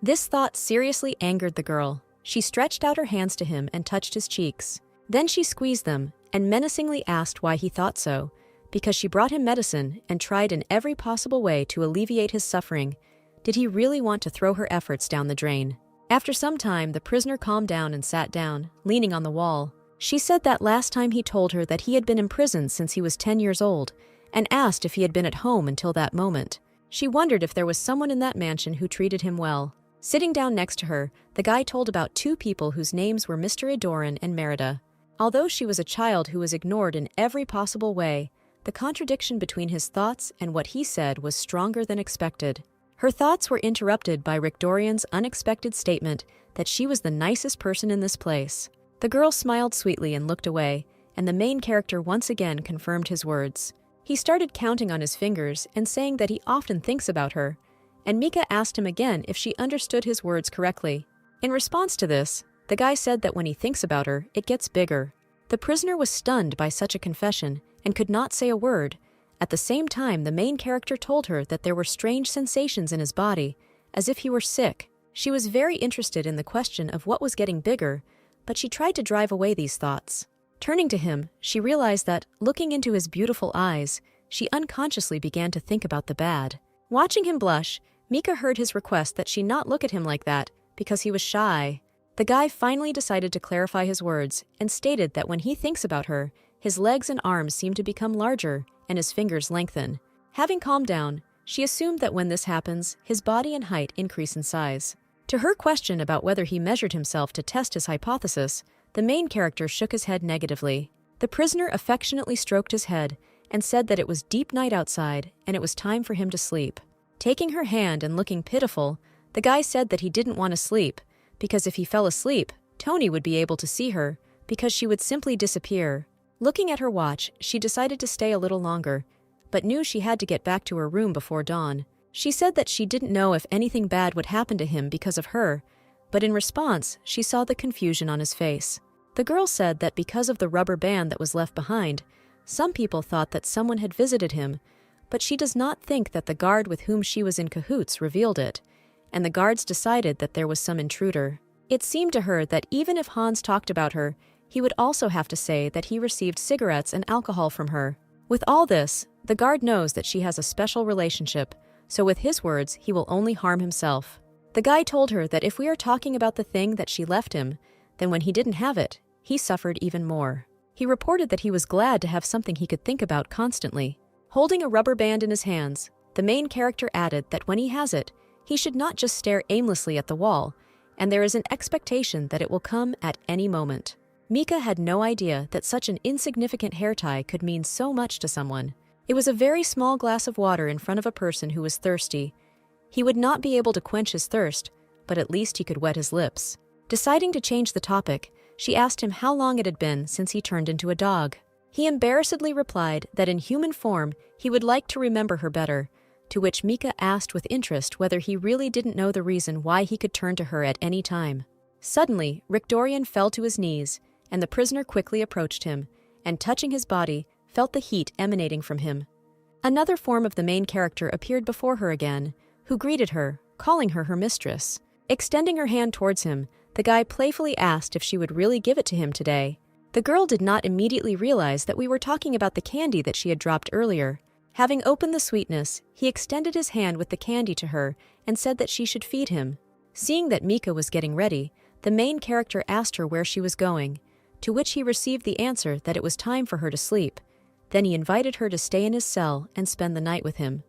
This thought seriously angered the girl. She stretched out her hands to him and touched his cheeks. Then she squeezed them and menacingly asked why he thought so, because she brought him medicine and tried in every possible way to alleviate his suffering. Did he really want to throw her efforts down the drain? After some time, the prisoner calmed down and sat down, leaning on the wall. She said that last time he told her that he had been in prison since he was 10 years old, and asked if he had been at home until that moment. She wondered if there was someone in that mansion who treated him well. Sitting down next to her, the guy told about 2 people whose names were Mr. Adoran and Merida. Although she was a child who was ignored in every possible way, the contradiction between his thoughts and what he said was stronger than expected. Her thoughts were interrupted by Rick Dorian's unexpected statement that she was the nicest person in this place. The girl smiled sweetly and looked away, and the main character once again confirmed his words. He started counting on his fingers and saying that he often thinks about her, and Mika asked him again if she understood his words correctly. In response to this, the guy said that when he thinks about her, it gets bigger. The prisoner was stunned by such a confession and could not say a word. At the same time, the main character told her that there were strange sensations in his body, as if he were sick. She was very interested in the question of what was getting bigger, but she tried to drive away these thoughts. Turning to him, she realized that, looking into his beautiful eyes, she unconsciously began to think about the bad. Watching him blush, Mika heard his request that she not look at him like that because he was shy. The guy finally decided to clarify his words and stated that when he thinks about her, his legs and arms seem to become larger and his fingers lengthen. Having calmed down, she assumed that when this happens, his body and height increase in size. To her question about whether he measured himself to test his hypothesis, the main character shook his head negatively. The prisoner affectionately stroked his head and said that it was deep night outside and it was time for him to sleep. Taking her hand and looking pitiful, the guy said that he didn't want to sleep, because if he fell asleep, Tony would be able to see her, because she would simply disappear. Looking at her watch, she decided to stay a little longer, but knew she had to get back to her room before dawn. She said that she didn't know if anything bad would happen to him because of her, but in response, she saw the confusion on his face. The girl said that because of the rubber band that was left behind, some people thought that someone had visited him, but she does not think that the guard with whom she was in cahoots revealed it, and the guards decided that there was some intruder. It seemed to her that even if Hans talked about her, he would also have to say that he received cigarettes and alcohol from her. With all this, the guard knows that she has a special relationship, so with his words, he will only harm himself. The guy told her that if we are talking about the thing that she left him, then when he didn't have it, he suffered even more. He reported that he was glad to have something he could think about constantly. Holding a rubber band in his hands, The main character added that when he has it, he should not just stare aimlessly at the wall, and there is an expectation that it will come at any moment. Mika had no idea that such an insignificant hair tie could mean so much to someone. It was a very small glass of water in front of a person who was thirsty. He would not be able to quench his thirst, but at least he could wet his lips. Deciding to change the topic, she asked him how long it had been since he turned into a dog. He embarrassedly replied that in human form he would like to remember her better, to which Mika asked with interest whether he really didn't know the reason why he could turn to her at any time. Suddenly, Rick Dorian fell to his knees, and the prisoner quickly approached him, and touching his body, felt the heat emanating from him. Another form of the main character appeared before her again, who greeted her, calling her her mistress. Extending her hand towards him, the guy playfully asked if she would really give it to him today. The girl did not immediately realize that we were talking about the candy that she had dropped earlier. Having opened the sweetness, he extended his hand with the candy to her and said that she should feed him. Seeing that Mika was getting ready, the main character asked her where she was going, to which he received the answer that it was time for her to sleep. Then he invited her to stay in his cell and spend the night with him.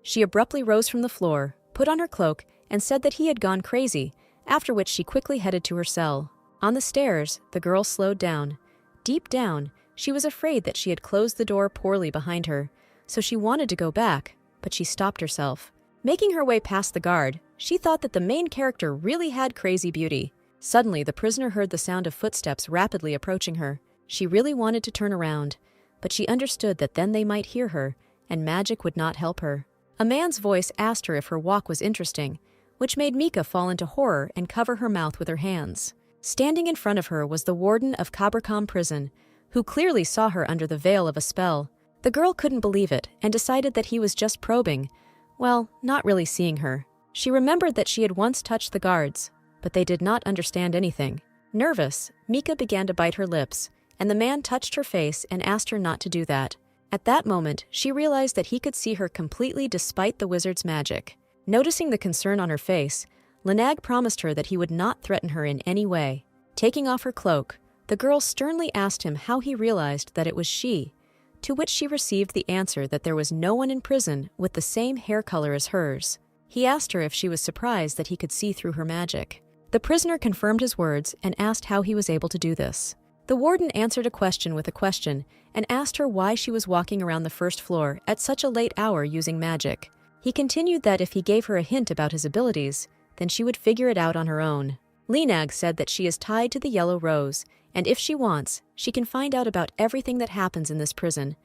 She abruptly rose from the floor, put on her cloak, and said that he had gone crazy, after which she quickly headed to her cell. On the stairs, the girl slowed down. Deep down, she was afraid that she had closed the door poorly behind her, so she wanted to go back, but she stopped herself. Making her way past the guard, she thought that the main character really had crazy beauty. Suddenly, the prisoner heard the sound of footsteps rapidly approaching her. She really wanted to turn around, but she understood that then they might hear her, and magic would not help her. A man's voice asked her if her walk was interesting, which made Mika fall into horror and cover her mouth with her hands. Standing in front of her was the warden of Kabracom prison, who clearly saw her under the veil of a spell. The girl couldn't believe it and decided that he was just probing, well, not really seeing her. She remembered that she had once touched the guards, but they did not understand anything. Nervous, Mika began to bite her lips, and the man touched her face and asked her not to do that. At that moment, she realized that he could see her completely despite the wizard's magic. Noticing the concern on her face, Lenag promised her that he would not threaten her in any way. Taking off her cloak, the girl sternly asked him how he realized that it was she, to which she received the answer that there was no one in prison with the same hair color as hers. He asked her if she was surprised that he could see through her magic. The prisoner confirmed his words and asked how he was able to do this. The warden answered a question with a question and asked her why she was walking around the first floor at such a late hour using magic. He continued that if he gave her a hint about his abilities, then she would figure it out on her own. Lenag said that she is tied to the yellow rose, and if she wants, she can find out about everything that happens in this prison,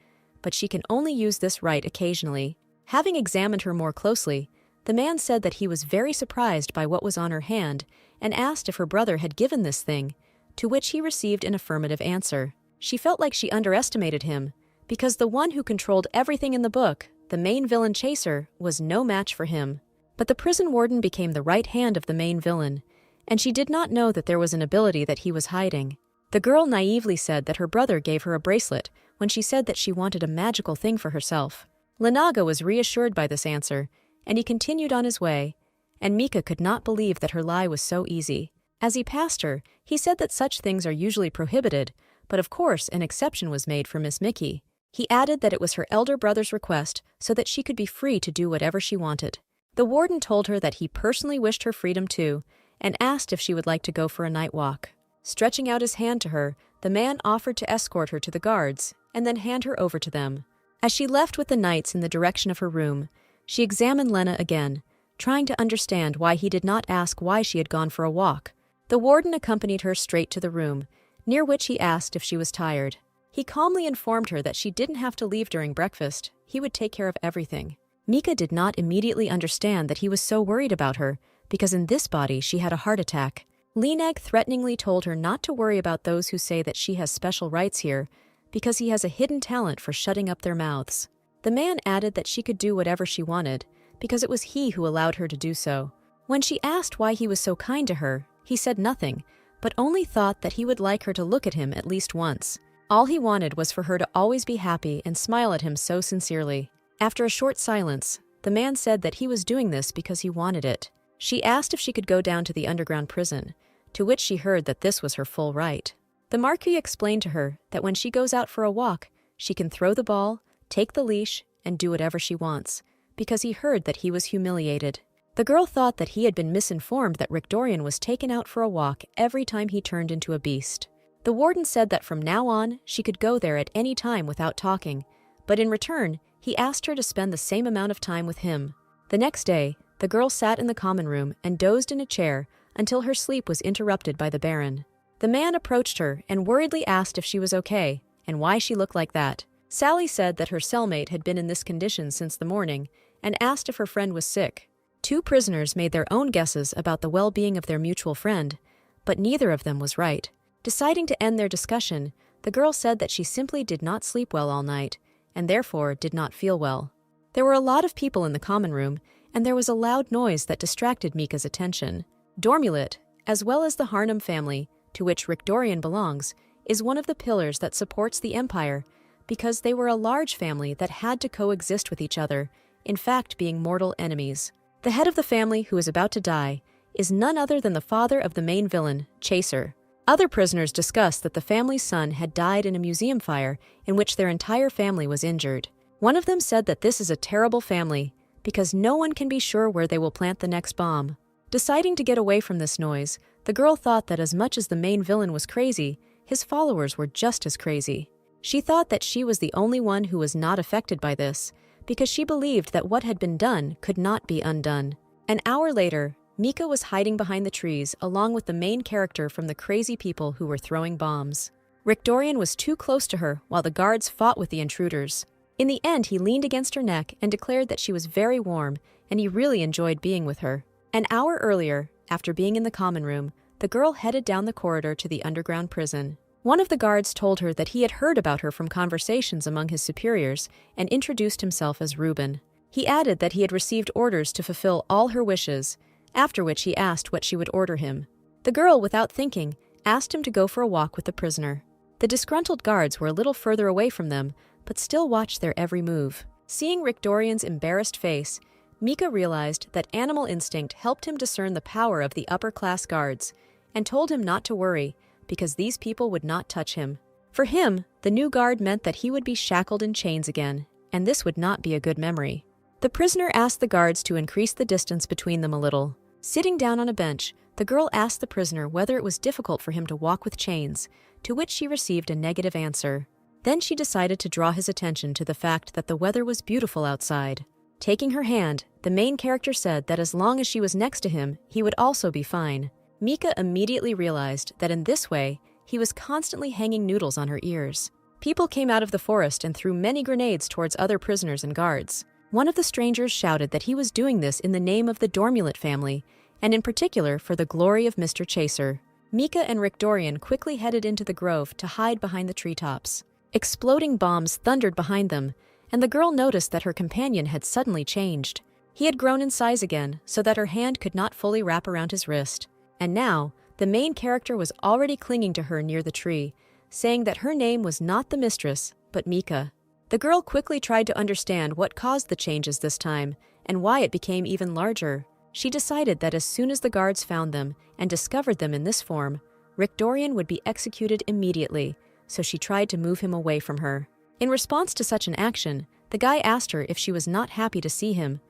but she can only use this right occasionally. Having examined her more closely, the man said that he was very surprised by what was on her hand and asked if her brother had given this thing, to which he received an affirmative answer. She felt like she underestimated him, because the one who controlled everything in the book, the main villain Chaser, was no match for him. But the prison warden became the right hand of the main villain, and she did not know that there was an ability that he was hiding. The girl naively said that her brother gave her a bracelet when she said that she wanted a magical thing for herself. Lenaga was reassured by this answer, and he continued on his way, and Mika could not believe that her lie was so easy. As he passed her, he said that such things are usually prohibited, but of course an exception was made for Miss Mickey. He added that it was her elder brother's request so that she could be free to do whatever she wanted. The warden told her that he personally wished her freedom too, and asked if she would like to go for a night walk. Stretching out his hand to her, the man offered to escort her to the guards, and then hand her over to them. As she left with the knights in the direction of her room, she examined Lena again, trying to understand why he did not ask why she had gone for a walk. The warden accompanied her straight to the room, near which he asked if she was tired. He calmly informed her that she didn't have to leave during breakfast, he would take care of everything. Mika did not immediately understand that he was so worried about her, because in this body she had a heart attack. Lenag threateningly told her not to worry about those who say that she has special rights here, because he has a hidden talent for shutting up their mouths. The man added that she could do whatever she wanted, because it was he who allowed her to do so. When she asked why he was so kind to her, he said nothing, but only thought that he would like her to look at him at least once. All he wanted was for her to always be happy and smile at him so sincerely. After a short silence, the man said that he was doing this because he wanted it. She asked if she could go down to the underground prison, to which she heard that this was her full right. The Marquis explained to her that when she goes out for a walk, she can throw the ball, take the leash, and do whatever she wants, because he heard that he was humiliated. The girl thought that he had been misinformed that Rick Dorian was taken out for a walk every time he turned into a beast. The warden said that from now on, she could go there at any time without talking, but in return, he asked her to spend the same amount of time with him. The next day, the girl sat in the common room and dozed in a chair until her sleep was interrupted by the Baron. The man approached her and worriedly asked if she was okay and why she looked like that. Sally said that her cellmate had been in this condition since the morning and asked if her friend was sick. Two prisoners made their own guesses about the well-being of their mutual friend, but neither of them was right. Deciding to end their discussion, the girl said that she simply did not sleep well all night and therefore did not feel well. There were a lot of people in the common room, and there was a loud noise that distracted Mika's attention. Dormulet, as well as the Harnum family, to which Rick Dorian belongs, is one of the pillars that supports the empire because they were a large family that had to coexist with each other, in fact being mortal enemies. The head of the family, who is about to die, is none other than the father of the main villain, Chaser. Other prisoners discussed that the family's son had died in a museum fire in which their entire family was injured. One of them said that this is a terrible family because no one can be sure where they will plant the next bomb. Deciding to get away from this noise, the girl thought that as much as the main villain was crazy, his followers were just as crazy. She thought that she was the only one who was not affected by this because she believed that what had been done could not be undone. An hour later, Mika was hiding behind the trees along with the main character from the crazy people who were throwing bombs. Rick Dorian was too close to her while the guards fought with the intruders. In the end, he leaned against her neck and declared that she was very warm and he really enjoyed being with her. An hour earlier, after being in the common room, the girl headed down the corridor to the underground prison. One of the guards told her that he had heard about her from conversations among his superiors and introduced himself as Reuben. He added that he had received orders to fulfill all her wishes, after which he asked what she would order him. The girl, without thinking, asked him to go for a walk with the prisoner. The disgruntled guards were a little further away from them, but still watched their every move. Seeing Rick Dorian's embarrassed face, Mika realized that animal instinct helped him discern the power of the upper-class guards and told him not to worry because these people would not touch him. For him, the new guard meant that he would be shackled in chains again, and this would not be a good memory. The prisoner asked the guards to increase the distance between them a little. Sitting down on a bench, the girl asked the prisoner whether it was difficult for him to walk with chains, to which she received a negative answer. Then she decided to draw his attention to the fact that the weather was beautiful outside. Taking her hand, the main character said that as long as she was next to him, he would also be fine. Mika immediately realized that in this way, he was constantly hanging noodles on her ears. People came out of the forest and threw many grenades towards other prisoners and guards. One of the strangers shouted that he was doing this in the name of the Dormulet family, and in particular for the glory of Mr. Chaser. Mika and Rick Dorian quickly headed into the grove to hide behind the treetops. Exploding bombs thundered behind them, and the girl noticed that her companion had suddenly changed. He had grown in size again, so that her hand could not fully wrap around his wrist. And now, the main character was already clinging to her near the tree, saying that her name was not the mistress, but Mika. The girl quickly tried to understand what caused the changes this time, and why it became even larger. She decided that as soon as the guards found them and discovered them in this form, Rick Dorian would be executed immediately, so she tried to move him away from her. In response to such an action, the guy asked her if she was not happy to see him,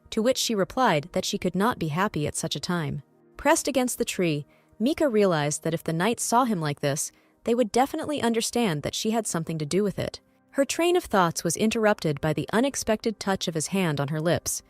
to which she replied that she could not be happy at such a time. Pressed against the tree, Mika realized that if the knights saw him like this, they would definitely understand that she had something to do with it. Her train of thoughts was interrupted by the unexpected touch of his hand on her lips,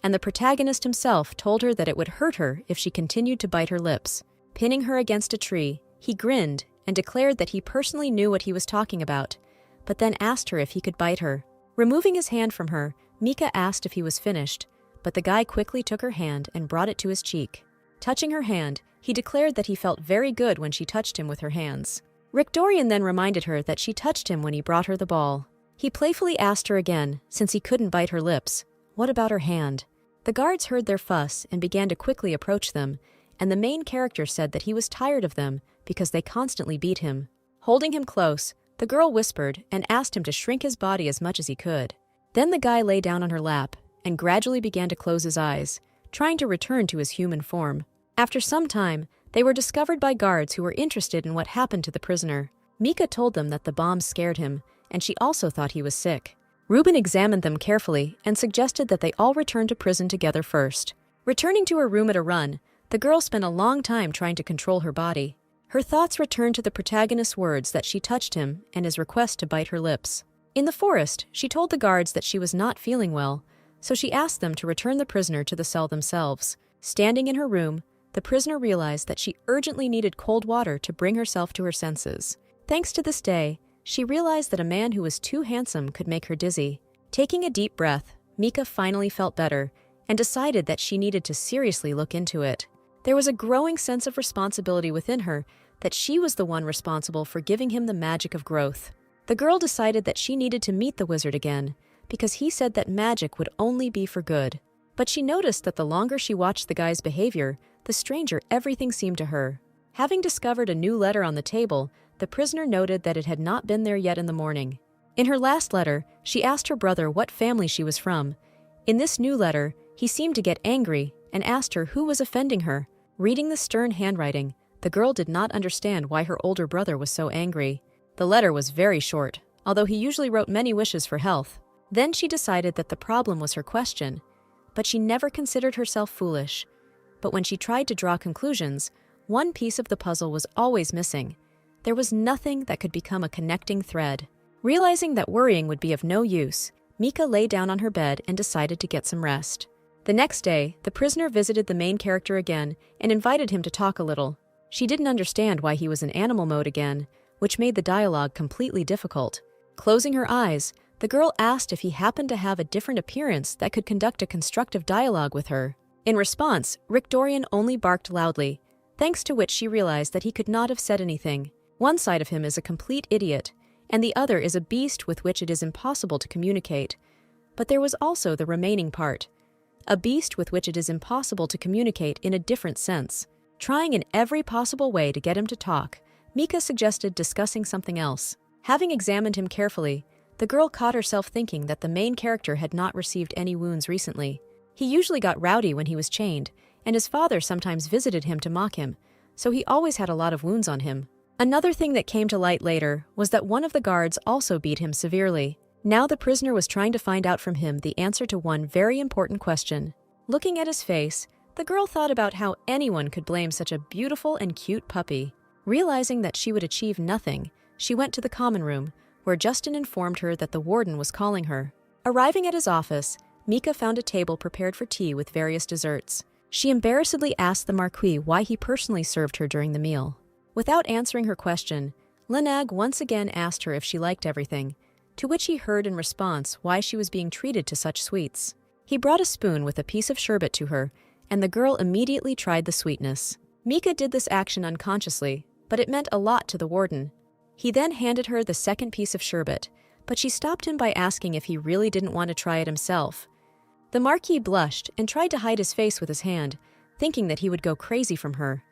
and the protagonist himself told her that it would hurt her if she continued to bite her lips. Pinning her against a tree, he grinned and declared that he personally knew what he was talking about, but then asked her if he could bite her. Removing his hand from her, Mika asked if he was finished, but the guy quickly took her hand and brought it to his cheek. Touching her hand, he declared that he felt very good when she touched him with her hands. Rick Dorian then reminded her that she touched him when he brought her the ball. He playfully asked her again, since he couldn't bite her lips, what about her hand? The guards heard their fuss and began to quickly approach them, and the main character said that he was tired of them because they constantly beat him. Holding him close, the girl whispered and asked him to shrink his body as much as he could. Then the guy lay down on her lap and gradually began to close his eyes, trying to return to his human form. After some time, they were discovered by guards who were interested in what happened to the prisoner. Mika told them that the bomb scared him, and she also thought he was sick. Reuben examined them carefully and suggested that they all return to prison together first. Returning to her room at a run, the girl spent a long time trying to control her body. Her thoughts returned to the protagonist's words that she touched him and his request to bite her lips. In the forest, she told the guards that she was not feeling well, so she asked them to return the prisoner to the cell themselves. Standing in her room, the prisoner realized that she urgently needed cold water to bring herself to her senses. Thanks to this day, she realized that a man who was too handsome could make her dizzy. Taking a deep breath, Mika finally felt better and decided that she needed to seriously look into it. There was a growing sense of responsibility within her that she was the one responsible for giving him the magic of growth. The girl decided that she needed to meet the wizard again because he said that magic would only be for good. But she noticed that the longer she watched the guy's behavior, the stranger everything seemed to her. Having discovered a new letter on the table, the prisoner noted that it had not been there yet in the morning. In her last letter, she asked her brother what family she was from. In this new letter, he seemed to get angry and asked her who was offending her. Reading the stern handwriting, the girl did not understand why her older brother was so angry. The letter was very short, although he usually wrote many wishes for health. Then she decided that the problem was her question, but she never considered herself foolish. But when she tried to draw conclusions, one piece of the puzzle was always missing. There was nothing that could become a connecting thread. Realizing that worrying would be of no use, Mika lay down on her bed and decided to get some rest. The next day, the prisoner visited the main character again and invited him to talk a little. She didn't understand why he was in animal mode again, which made the dialogue completely difficult. Closing her eyes, the girl asked if he happened to have a different appearance that could conduct a constructive dialogue with her. In response, Rick Dorian only barked loudly, thanks to which she realized that he could not have said anything. One side of him is a complete idiot, and the other is a beast with which it is impossible to communicate. But there was also the remaining part, a beast with which it is impossible to communicate in a different sense. Trying in every possible way to get him to talk, Mika suggested discussing something else. Having examined him carefully, the girl caught herself thinking that the main character had not received any wounds recently. He usually got rowdy when he was chained, and his father sometimes visited him to mock him, so he always had a lot of wounds on him. Another thing that came to light later was that one of the guards also beat him severely. Now the prisoner was trying to find out from him the answer to one very important question. Looking at his face, the girl thought about how anyone could blame such a beautiful and cute puppy. Realizing that she would achieve nothing, she went to the common room, where Justin informed her that the warden was calling her. Arriving at his office, Mika found a table prepared for tea with various desserts. She embarrassedly asked the Marquis why he personally served her during the meal. Without answering her question, Lenag once again asked her if she liked everything, to which he heard in response why she was being treated to such sweets. He brought a spoon with a piece of sherbet to her, and the girl immediately tried the sweetness. Mika did this action unconsciously, but it meant a lot to the warden. He then handed her the second piece of sherbet, but she stopped him by asking if he really didn't want to try it himself. The Marquis blushed and tried to hide his face with his hand, thinking that he would go crazy from her.